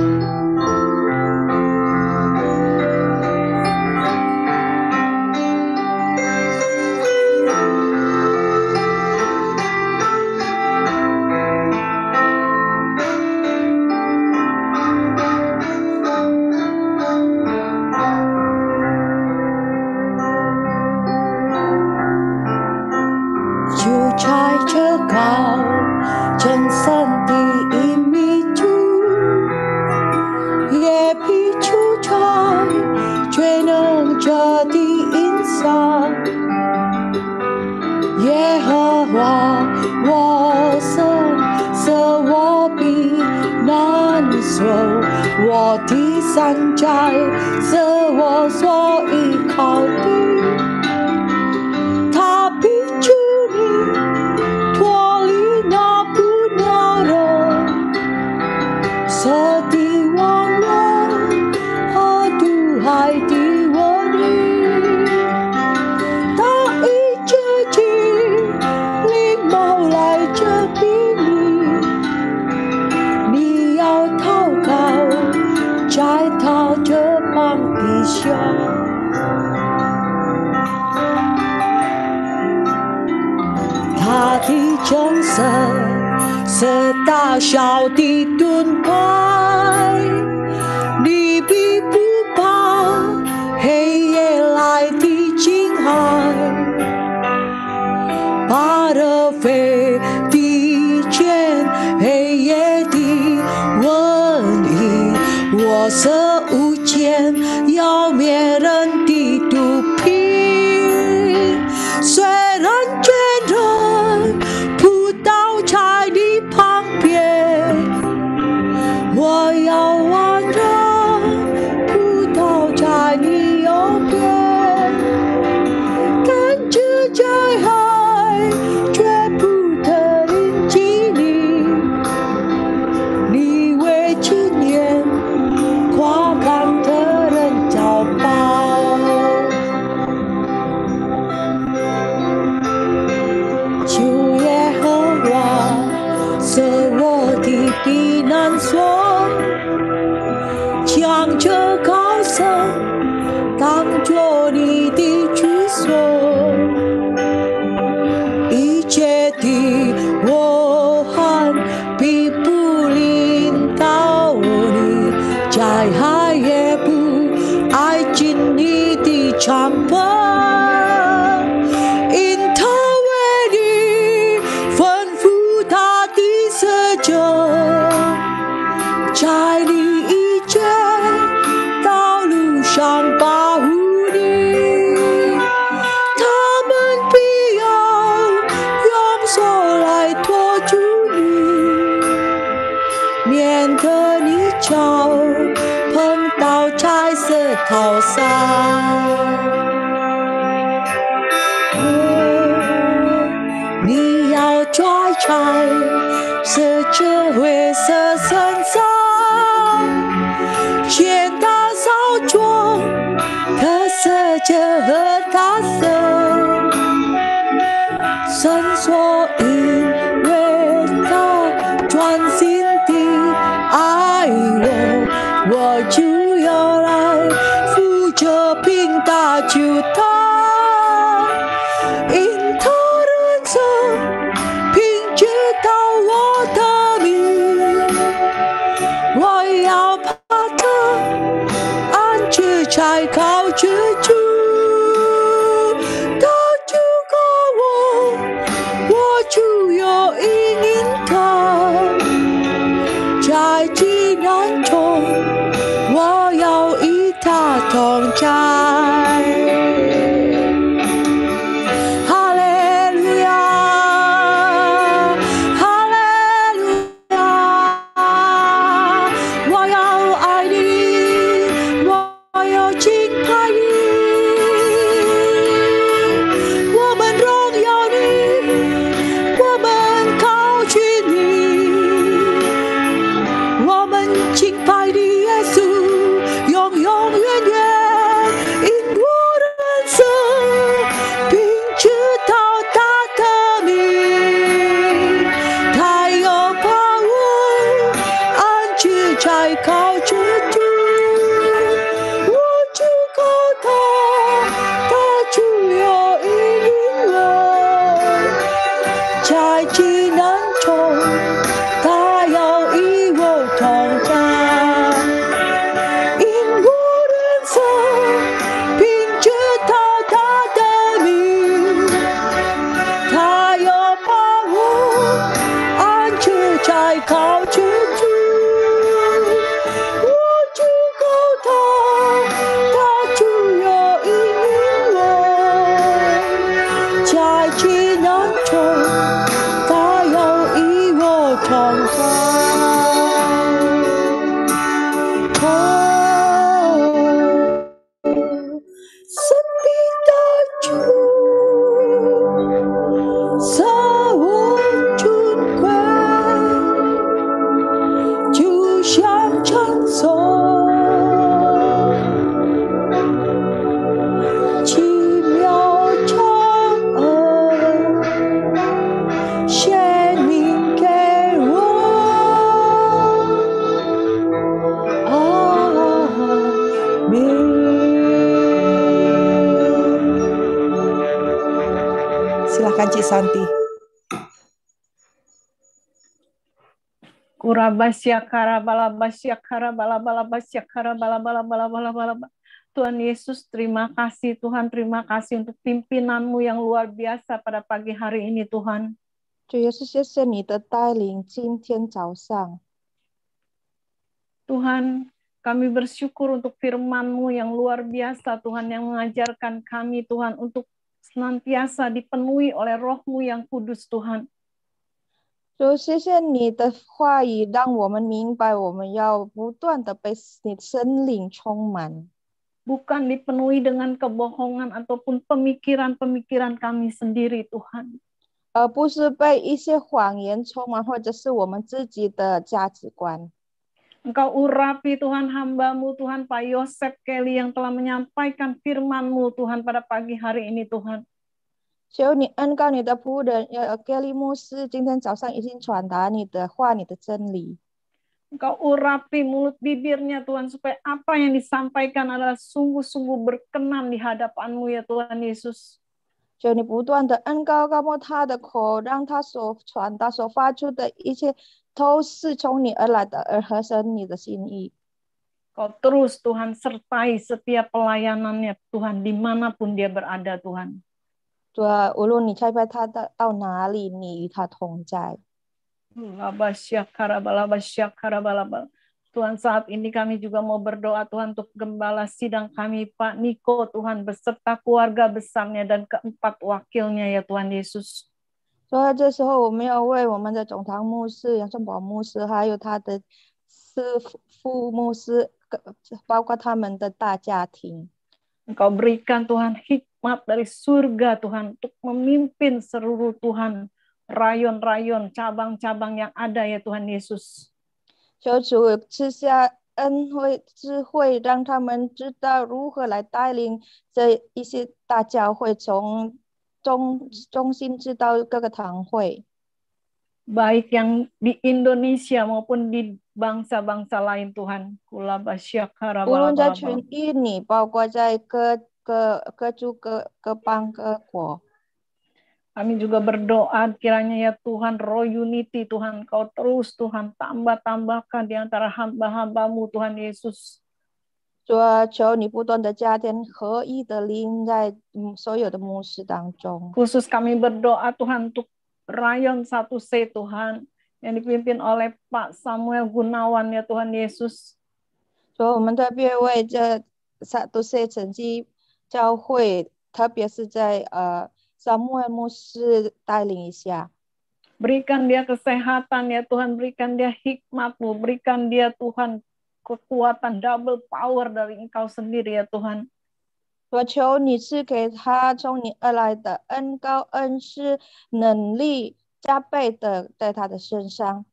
[SPEAKER 1] 才靠着主，他主告我就有阴影头，在极难中，我要与他同在。Silakan Cik Santi.
[SPEAKER 7] Tuhan Yesus, terima kasih Tuhan, terima kasih untuk pimpinanmu yang luar biasa pada pagi hari ini Tuhan.
[SPEAKER 4] 主耶稣，谢谢你的带领，今天早上。
[SPEAKER 7] Tuhan, kami bersyukur untuk firman-Mu yang luar biasa Tuhan, yang mengajarkan kami Tuhan untuk senantiasa dipenuhi oleh Roh-Mu yang kudus Tuhan.
[SPEAKER 4] 主，谢谢你的话语，让我们明白我们要不断的被你圣灵充满。
[SPEAKER 7] Bukan dipenuhi dengan kebohongan ataupun pemikiran-pemikiran kami sendiri Tuhan.
[SPEAKER 4] 而不是被一些谎言充满，或者是我们自己的价值观。
[SPEAKER 7] Engkau urapi Tuhan hamba-Mu Tuhan Pak Yosef Kelly yang telah menyampaikan firman-Mu Tuhan pada pagi hari ini Tuhan.
[SPEAKER 4] 求你恩膏你的仆人Kelly牧师，今天早上已经传达你的话，你的真理。
[SPEAKER 7] Engkau urapi mulut bibirnya Tuhan, supaya apa yang disampaikan adalah sungguh-sungguh berkenan di hadapan-Mu ya Tuhan Yesus.
[SPEAKER 4] 求你不断的恩膏摸他的口，让他所传达、所发出的一切都是从你而来的，而合神你的心意。
[SPEAKER 7] Kau terus Tuhan sertai setiap pelayanannya Tuhan, dimanapun dia berada Tuhan.
[SPEAKER 4] 主啊，无论你差派他到哪里，你与他同在。
[SPEAKER 7] Tuhan, saat ini kami juga mau berdoa Tuhan untuk gembala sidang kami Pak Niko Tuhan beserta keluarga besarnya dan keempat wakilnya ya Tuhan Yesus.
[SPEAKER 4] 所以这时候我们要为我们的总堂牧师杨胜宝牧师，还有他的副牧师，包括他们的大家庭。
[SPEAKER 7] Engkau berikan Tuhan hikmat dari surga Tuhan untuk memimpin seluruh Tuhan rayon-rayon cabang-cabang yang ada ya Tuhan Yesus.
[SPEAKER 4] 求主赐下恩惠智慧，让他们知道如何来带领这一些大教会，从中心至到各个堂会。
[SPEAKER 7] Baik yang di Indonesia maupun di bangsa-bangsa lain Tuhan.
[SPEAKER 4] 无论在全印尼，包括在各族各邦各国。
[SPEAKER 7] Kami juga berdoa kiranya ya Tuhan, roh unity Tuhan, Kau terus Tuhan tambahkan di antara hamba-hamba-Mu Tuhan Yesus.
[SPEAKER 4] 主啊，求你不断的加添合一的灵在所有的牧师当中。
[SPEAKER 7] Khusus kami berdoa Tuhan untuk Rayon 1C Tuhan yang dipimpin oleh Pak Samuel Gunawan ya Tuhan Yesus.
[SPEAKER 4] 所以我们特别为这1C成绩教会，特别是在撒母耳牧师带领一下。
[SPEAKER 7] Berikan dia kesehatan ya Tuhan, berikan dia hikmat-Mu, berikan dia Tuhan kekuatan double power dari Engkau sendiri ya Tuhan.
[SPEAKER 4] 我求你赐给他从你而来的恩膏恩师能力加倍的在他的身上。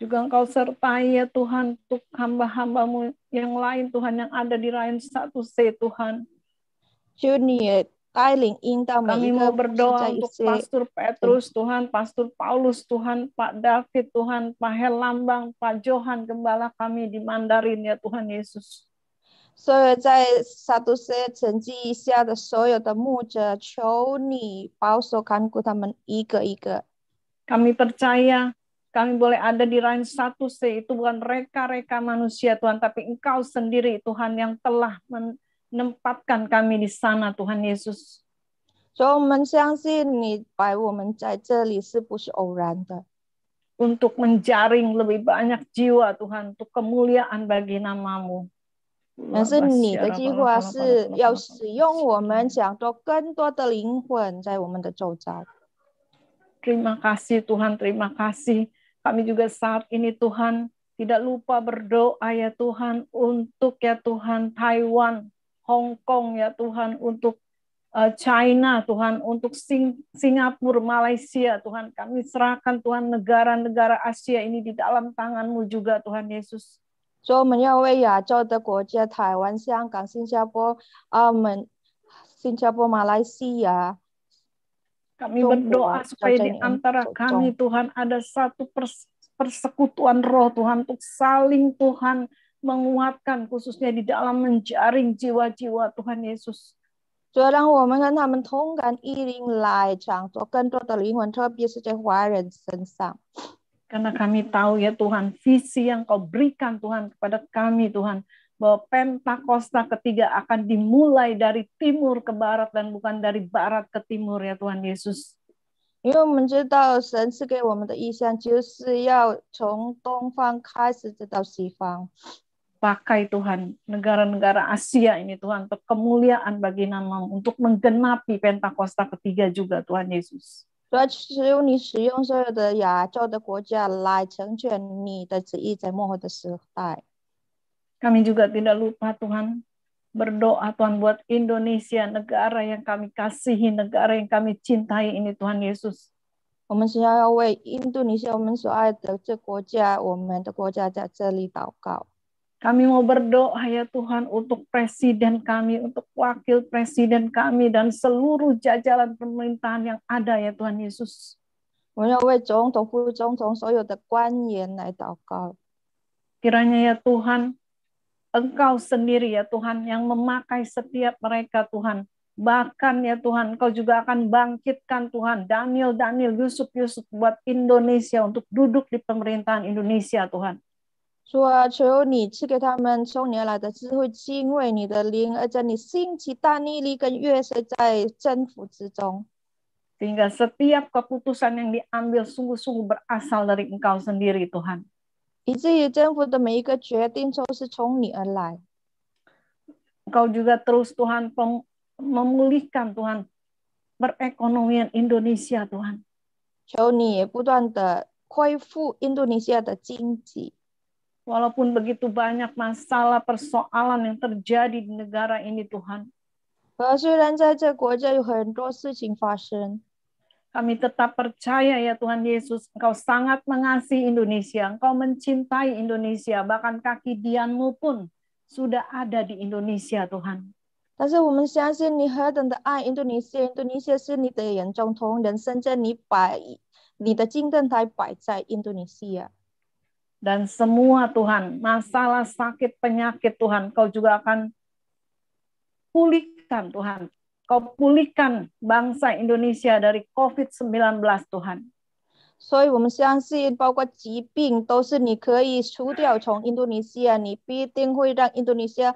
[SPEAKER 7] Juga Engkau sertai ya Tuhan untuk hamba-hamba-Mu yang lain Tuhan yang ada di Rayon 1C Tuhan.
[SPEAKER 4] 求你也带领引导每
[SPEAKER 7] Kami
[SPEAKER 4] 一
[SPEAKER 7] mau
[SPEAKER 4] 个牧师
[SPEAKER 7] berdoa
[SPEAKER 4] 在一
[SPEAKER 7] untuk
[SPEAKER 4] 些
[SPEAKER 7] Pastor Petrus Tuhan, Pastor Paulus Tuhan, Pak David Tuhan, Pak Helambang, Pak Johan, Gembala kami di Mandarin ya Tuhan Yesus.
[SPEAKER 4] 所有在1C成绩以下的所有的牧者，求你保守看顾他们一个一个。
[SPEAKER 7] Kami percaya kami boleh ada di Rayon 1C itu bukan reka-reka manusia Tuhan, tapi Engkau sendiri Tuhan yang telah menempatkan kami di sana Tuhan Yesus.
[SPEAKER 4] 所以我们相信你摆我们在这里是不是偶然的？
[SPEAKER 7] Untuk menjaring lebih banyak jiwa Tuhan, untuk kemuliaan bagi nama-Mu.
[SPEAKER 4] 但是你的计划是要使用我们，想做更多的灵魂在我们的周遭。
[SPEAKER 7] Terima kasih Tuhan, terima kasih. Kami juga saat ini Tuhan tidak lupa berdoa ya Tuhan untuk ya Tuhan Taiwan, Hong Kong ya Tuhan, untuk China Tuhan, untuk Singapura, Malaysia Tuhan. Kami serahkan Tuhan negara-negara Asia ini di dalam tangan-Mu juga Tuhan Yesus.
[SPEAKER 4] 所以我们要为亚洲的国家，台湾、香港、新加坡、澳门、马来西亚。
[SPEAKER 7] Kami berdoa supaya di antara kami Tuhan ada satu persekutuan roh Tuhan untuk saling Tuhan menguatkan khususnya di dalam menjaring jiwa-jiwa Tuhan Yesus.
[SPEAKER 4] 主要让我们跟他们同感一灵来创造更多的灵魂，特别是在华人身上。
[SPEAKER 7] Karena kami tahu ya Tuhan, visi yang Kau berikan Tuhan kepada kami Tuhan, bahwa Pentakosta ketiga akan dimulai dari timur ke barat dan bukan dari barat ke timur ya Tuhan Yesus.
[SPEAKER 4] 因为我们知道神赐给我们的意向就是要从东方开始直到西方。
[SPEAKER 7] Pakai Tuhan negara-negara Asia ini Tuhan untuk kemuliaan bagi nama-Mu, untuk menggenapi Pentakosta ketiga juga Tuhan Yesus.
[SPEAKER 4] 主要只有你使用所有的亚洲的国家来成全你的旨意在末后的时代。
[SPEAKER 7] Kami juga tidak lupa Tuhan berdoa Tuhan buat Indonesia, negara yang kami kasihi, negara yang kami cintai ini Tuhan Yesus.
[SPEAKER 4] 我们是要为印度尼西亚我们所爱的这国家，我们的国家在这里祷告。
[SPEAKER 7] Kami mau berdoa ya Tuhan untuk presiden kami, untuk wakil presiden kami, dan seluruh jajaran pemerintahan yang ada ya Tuhan Yesus.
[SPEAKER 4] 我们要为总统、副总统所有的官员来祷告。
[SPEAKER 7] Kiranya ya Tuhan, Engkau sendiri ya Tuhan yang memakai setiap mereka Tuhan. Bahkan ya Tuhan, Engkau juga akan bangkitkan Tuhan Daniel, Yusuf buat Indonesia untuk duduk di pemerintahan Indonesia Tuhan.
[SPEAKER 4] 主啊，求你赐给他们从你而来的智慧，敬畏你的灵，而且你兴起大逆力跟约瑟在政府之中。
[SPEAKER 7] Sehingga setiap keputusan yang diambil sungguh-sungguh berasal dari Engkau sendiri Tuhan.
[SPEAKER 4] 以至于政府的每一个决定都是从你而来。
[SPEAKER 7] Engkau juga terus Tuhan memulihkan Tuhan perekonomian Indonesia Tuhan.
[SPEAKER 4] 求你也不断的恢复印度尼西亚的经济。
[SPEAKER 7] Walaupun begitu banyak masalah persoalan yang terjadi di negara ini Tuhan.
[SPEAKER 4] 虽然在这国家有很多事情发生，
[SPEAKER 7] Kami tetap percaya ya Tuhan Yesus, Engkau sangat mengasihi Indonesia, Engkau mencintai Indonesia, bahkan kaki dian-Mu pun sudah ada di Indonesia Tuhan.
[SPEAKER 4] 但是我们相信你何等的爱印度尼西亚，印度尼西亚是你的眼中同人，甚至你把你的金灯台摆在印度尼西亚。
[SPEAKER 7] Dan semua Tuhan, masalah sakit penyakit Tuhan, Kau juga akan pulihkan Tuhan. Kau pulihkan bangsa Indonesia dari COVID-19 Tuhan.
[SPEAKER 4] 所以我们相信，包括疾病都是你可以除掉从印度尼西亚，你必定会让印度尼西亚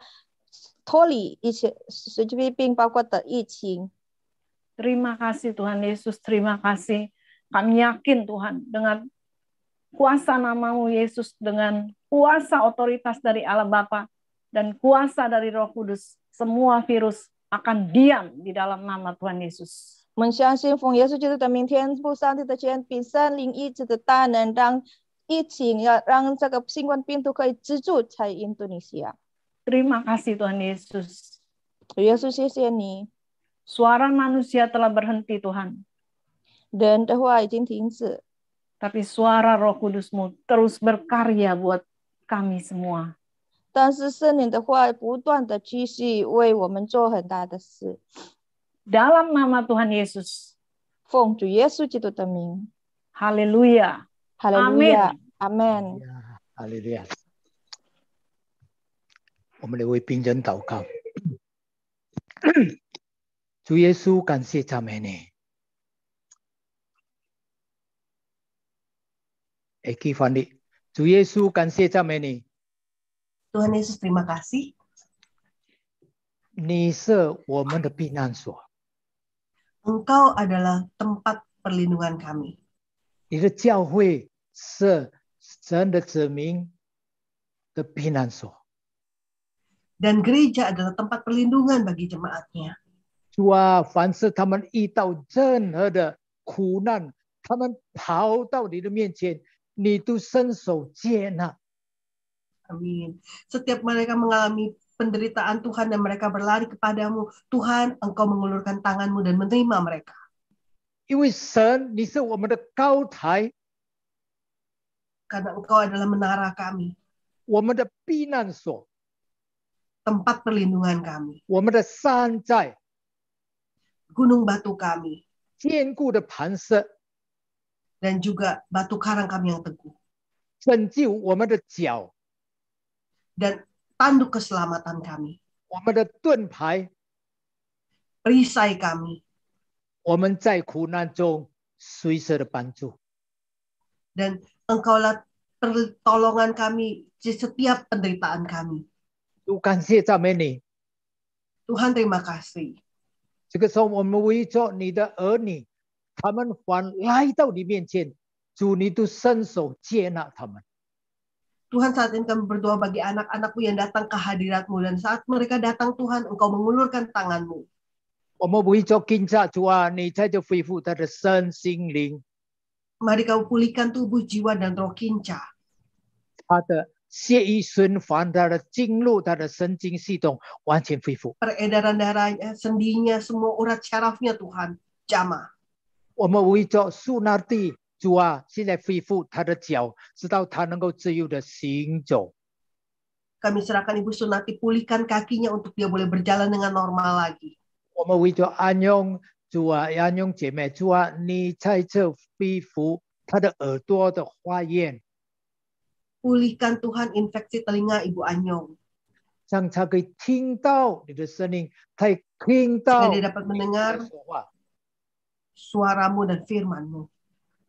[SPEAKER 4] 脱离一些疾病，包括的疫情。
[SPEAKER 7] Terima kasih Tuhan Yesus, terima kasih. Kami yakin Tuhan dengan kuasa nama-Mu Yesus, dengan kuasa otoritas dari Allah Bapa dan kuasa dari Roh Kudus, semua virus akan diam di dalam nama Tuhan Yesus.
[SPEAKER 4] 我们相信奉耶稣基督的名，天父上帝的权柄、圣灵医治的大能，让疫情让这个新冠病毒可以止住在印度尼西亚。
[SPEAKER 7] Terima kasih Tuhan Yesus.
[SPEAKER 4] 耶稣，谢谢你，
[SPEAKER 7] Suara manusia telah berhenti Tuhan,
[SPEAKER 4] 人的话已经停止，
[SPEAKER 7] tapi suara Roh Kudus-Mu terus berkarya buat kami semua.
[SPEAKER 4] 但是圣灵的话不断的继续为我们做很大的事。
[SPEAKER 7] Dalam nama Tuhan Yesus.
[SPEAKER 4] 奉主耶稣基督的名，
[SPEAKER 7] Haleluya.
[SPEAKER 4] 哈利路亚，阿门。
[SPEAKER 2] 哈利路亚！我们来为病人祷告。主耶稣，感谢赞美你。Eki Fandi，主耶稣，感谢赞美你。
[SPEAKER 6] Tuhan Yesus, terima kasih.
[SPEAKER 2] 你是我们的避难所，
[SPEAKER 6] Engkau adalah tempat perlindungan kami.
[SPEAKER 2] 你的教会是神的子民的避难所。
[SPEAKER 6] Dan gereja adalah tempat perlindungan bagi jemaatnya.
[SPEAKER 2] 主啊，凡是他们遇到任何的苦难，他们跑到你的面前，你都伸手接纳。
[SPEAKER 6] Amin. Setiap mereka mengalami penderitaan Tuhan dan mereka berlari kepadamu, Tuhan, Engkau mengulurkan tangan-Mu dan menerima mereka.
[SPEAKER 2] 因为神，你是我们的高台，
[SPEAKER 6] Karena Engkau adalah menara kami,
[SPEAKER 2] 我们的避难所，
[SPEAKER 6] tempat perlindungan kami,
[SPEAKER 2] 我们的山寨，
[SPEAKER 6] gunung batu kami,
[SPEAKER 2] 坚固的磐石，
[SPEAKER 6] dan juga batu karang kami yang teguh,
[SPEAKER 2] 拯救我们的脚，
[SPEAKER 6] dan tanduk keselamatan kami,
[SPEAKER 2] 我们的盾牌。
[SPEAKER 6] perisai kami,
[SPEAKER 2] 我们在苦难中随时的帮助。
[SPEAKER 6] dan Engkaulah pertolongan kami di setiap penderitaan kami.
[SPEAKER 2] 主，感谢赞美你。
[SPEAKER 6] Tuhan, terima kasih.
[SPEAKER 2] 这个时候，我们为着你的儿女，他们还来到你面前，主，你都伸手接纳他们。
[SPEAKER 6] Tuhan, saat ini kami berdoa bagi anak-anak-Mu yang datang ke hadirat-Mu, dan saat mereka datang, Tuhan, Engkau mengulurkan tangan-Mu.
[SPEAKER 2] 我们为着金家主啊，你在这恢复他的身心灵，
[SPEAKER 6] Mari Kau pulihkan tubuh, jiwa, dan roh Kinca.
[SPEAKER 2] 他的血液循环，他的经络，他的神经系统完全恢复。
[SPEAKER 6] Peredaran darahnya, sendinya, semua urat syarafnya, Tuhan, jamah.
[SPEAKER 2] 我们为着苏纳蒂主啊，现在恢复他的脚，直到他能够自由的行走。
[SPEAKER 6] Kami serahkan Ibu Sunati, pulihkan kakinya untuk dia boleh berjalan dengan normal lagi.
[SPEAKER 2] 我们为着安永主啊，安永姐妹主啊，你在这恢复他的耳朵的花炎，
[SPEAKER 6] Pulihkan Tuhan infeksi telinga Ibu Anyong,
[SPEAKER 2] 让他可以听到你的声音，他也听
[SPEAKER 6] sehingga
[SPEAKER 2] 到
[SPEAKER 6] dia dapat
[SPEAKER 2] 你
[SPEAKER 6] mendengar
[SPEAKER 2] 的说话。
[SPEAKER 6] suara-Mu dan firman-Mu.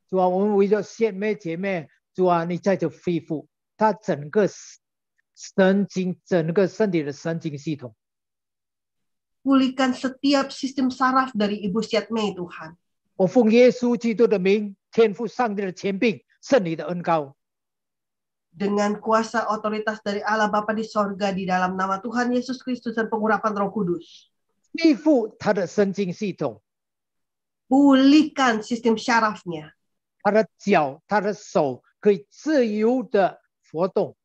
[SPEAKER 2] 主啊，我们为着姐妹姐妹，主啊，你在这恢复他整个神经，整个身体的神经系统。
[SPEAKER 6] Pulihkan setiap sistem saraf dari Ibu Siatmei, Tuhan.
[SPEAKER 2] 我奉耶稣基督的名，天父上帝的权柄，圣灵的恩膏，
[SPEAKER 6] Dengan kuasa otoritas dari Allah Bapa di sorga, di dalam nama Tuhan Yesus Kristus dan pengurapan Roh Kudus.
[SPEAKER 2] 恢复他的神经系统，
[SPEAKER 6] Pulihkan sistem syarafnya.
[SPEAKER 2] 他的脚、他的手可以自由的活动，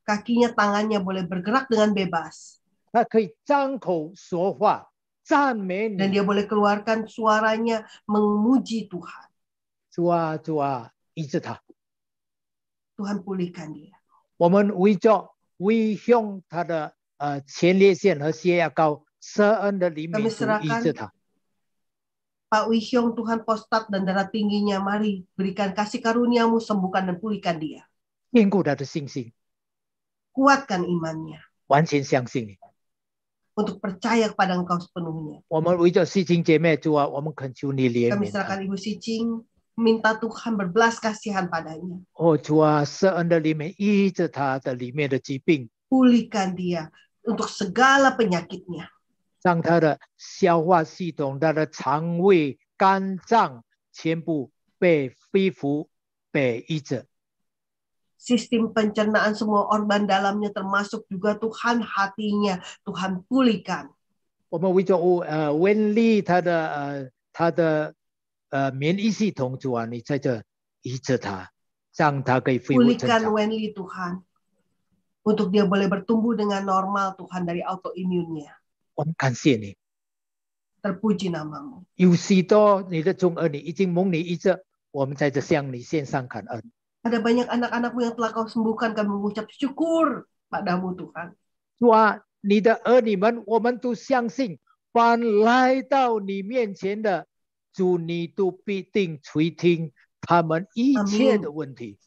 [SPEAKER 6] Kakinya, tangannya boleh bergerak dengan bebas.
[SPEAKER 2] 他可以张口说话，赞美
[SPEAKER 6] Dan
[SPEAKER 2] 你。
[SPEAKER 6] dia boleh keluarkan suaranya memuji Tuhan.
[SPEAKER 2] 主啊，主啊，医治他。
[SPEAKER 6] Tuhan, pulihkan dia.
[SPEAKER 2] 我们为着为向他的前列腺和血压高施恩的里面
[SPEAKER 6] Kami
[SPEAKER 2] 主医治他。
[SPEAKER 6] Pak Wihyong, Tuhan, prostat dan darah tingginya, mari berikan kasih karunia-Mu, sembuhkan dan pulihkan dia.
[SPEAKER 2] 坚固他的信心，
[SPEAKER 6] Kuatkan imannya
[SPEAKER 2] 完全相信你。
[SPEAKER 6] untuk percaya kepada Engkau sepenuhnya.
[SPEAKER 2] 我们为着世情姐妹主啊，我们恳求你怜
[SPEAKER 6] Kami
[SPEAKER 2] 悯他，
[SPEAKER 6] serahkan Ibu Sicing, minta Tuhan berbelas kasihan padanya.
[SPEAKER 2] 哦，主啊，施恩的里面医治他的里面的疾病，
[SPEAKER 6] Pulihkan dia untuk segala penyakitnya.
[SPEAKER 2] 让他的消化系统、他的肠胃、肝脏全部被恢复、被医治。
[SPEAKER 6] Sistem pencernaan semua organ dalamnya termasuk juga Tuhan hatinya. Tuhan pulihkan.
[SPEAKER 2] 我们为着温丽他的免疫系统，主啊，你在这医治他，让他可以恢复正
[SPEAKER 6] Pulihkan
[SPEAKER 2] 常。
[SPEAKER 6] Wenli Tuhan. Untuk dia boleh bertumbuh dengan normal Tuhan dari autoimmunnya.
[SPEAKER 2] 我们感谢你，
[SPEAKER 6] Terpuji namamu.
[SPEAKER 2] 有许多你的众儿女已经蒙你医治，我们在这向你献上感恩。
[SPEAKER 6] Ada banyak anak-anakmu yang telah kau sembuhkan. Kami mengucap syukur padamu Tuhan.
[SPEAKER 2] 主啊，你的儿女们，我们都相信，凡来到你面前的主，你都必定垂听他们一切的问题。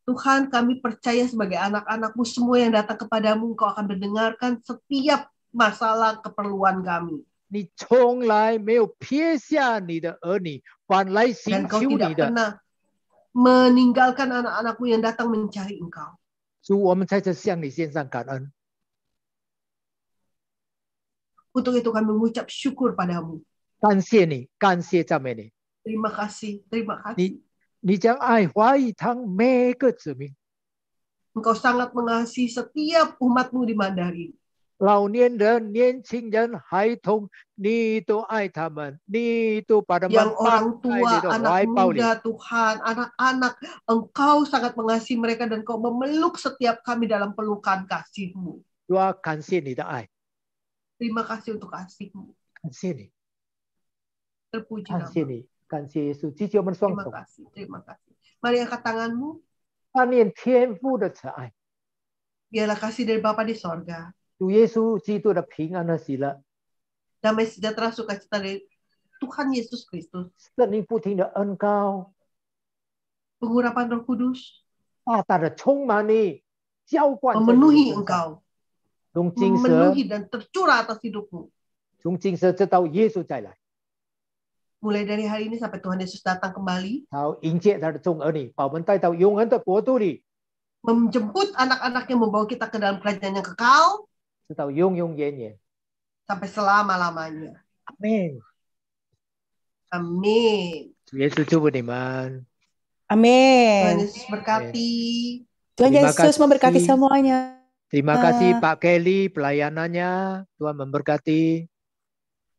[SPEAKER 6] Tuhan, kami percaya sebagai anak-anakmu semua yang datang kepadamu, Engkau akan mendengarkan setiap masalah keperluan kami.
[SPEAKER 2] 你从来没有撇下你的儿女，凡来
[SPEAKER 6] Dan
[SPEAKER 2] 寻
[SPEAKER 6] Kau
[SPEAKER 2] 求你
[SPEAKER 6] tidak
[SPEAKER 2] 的。
[SPEAKER 6] pernah meninggalkan anak-anakmu yang datang mencari Engkau.
[SPEAKER 2] 主，我们在这向你献上感恩。
[SPEAKER 6] Untuk itu kami mengucap syukur padamu.
[SPEAKER 2] 感谢你，感谢赞美你。
[SPEAKER 6] Terima kasih, terima kasih.
[SPEAKER 2] 你将爱华以堂每个子民，
[SPEAKER 6] Engkau sangat mengasihi setiap umatmu di Mandarin.
[SPEAKER 2] 老年人、年轻人、孩童，你都爱他们，你都把他们
[SPEAKER 6] Yang
[SPEAKER 2] 放
[SPEAKER 6] orang
[SPEAKER 2] 在
[SPEAKER 6] tua,
[SPEAKER 2] 你的
[SPEAKER 6] anak
[SPEAKER 2] 怀抱里。
[SPEAKER 6] muda, Tuhan, anak-anak, Engkau sangat mengasihi mereka dan Kau memeluk setiap kami dalam pelukan kasih-Mu.
[SPEAKER 2] 主啊，感谢你的爱，
[SPEAKER 6] Terima kasih untuk kasih-Mu.
[SPEAKER 2] 感谢你，
[SPEAKER 6] Terpuji
[SPEAKER 2] 感谢
[SPEAKER 6] nama.
[SPEAKER 2] 你，感谢耶稣，举起我们的双
[SPEAKER 6] Terima
[SPEAKER 2] 手，
[SPEAKER 6] kasih, terima kasih. Mari angkat tanganmu.
[SPEAKER 2] 暗恋天父的慈爱，
[SPEAKER 6] Biarlah kasih dari Bapa di sorga.
[SPEAKER 2] 主耶稣基督的平安和喜乐，
[SPEAKER 6] Damai sejahtera sukacita dari Tuhan Yesus Kristus.
[SPEAKER 2] 圣灵不停的恩膏，
[SPEAKER 6] Pengurapan Roh Kudus
[SPEAKER 2] 大大的充满你，浇灌在你
[SPEAKER 6] memenuhi
[SPEAKER 2] 的身上，
[SPEAKER 6] engkau.
[SPEAKER 2] 从今时，
[SPEAKER 6] Memenuhi dan tercurah atas hidupmu.
[SPEAKER 2] 从今时直到耶稣再来。
[SPEAKER 6] Mulai dari hari ini sampai Tuhan Yesus datang kembali.
[SPEAKER 2] 好，迎接他的众儿女，把我们带到永恒的国度里，
[SPEAKER 6] Menjemput anak-anaknya membawa kita ke dalam kerajaan yang kekal.
[SPEAKER 2] 直到永永远远。
[SPEAKER 6] Sampai selama-lamanya.
[SPEAKER 2] 阿门。
[SPEAKER 6] Amin.
[SPEAKER 2] 主耶稣祝福你们。
[SPEAKER 6] Tuhan
[SPEAKER 1] Amin.
[SPEAKER 6] Yesus berkati.
[SPEAKER 1] Tuhan
[SPEAKER 2] Terima
[SPEAKER 1] Yesus memberkati
[SPEAKER 2] kasih.
[SPEAKER 1] semuanya.
[SPEAKER 2] Terima kasih Pak Kelly pelayanannya. Tuhan memberkati.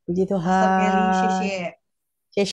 [SPEAKER 1] Puji
[SPEAKER 6] Pastor Kelly,
[SPEAKER 1] Tuhan.
[SPEAKER 6] 谢谢。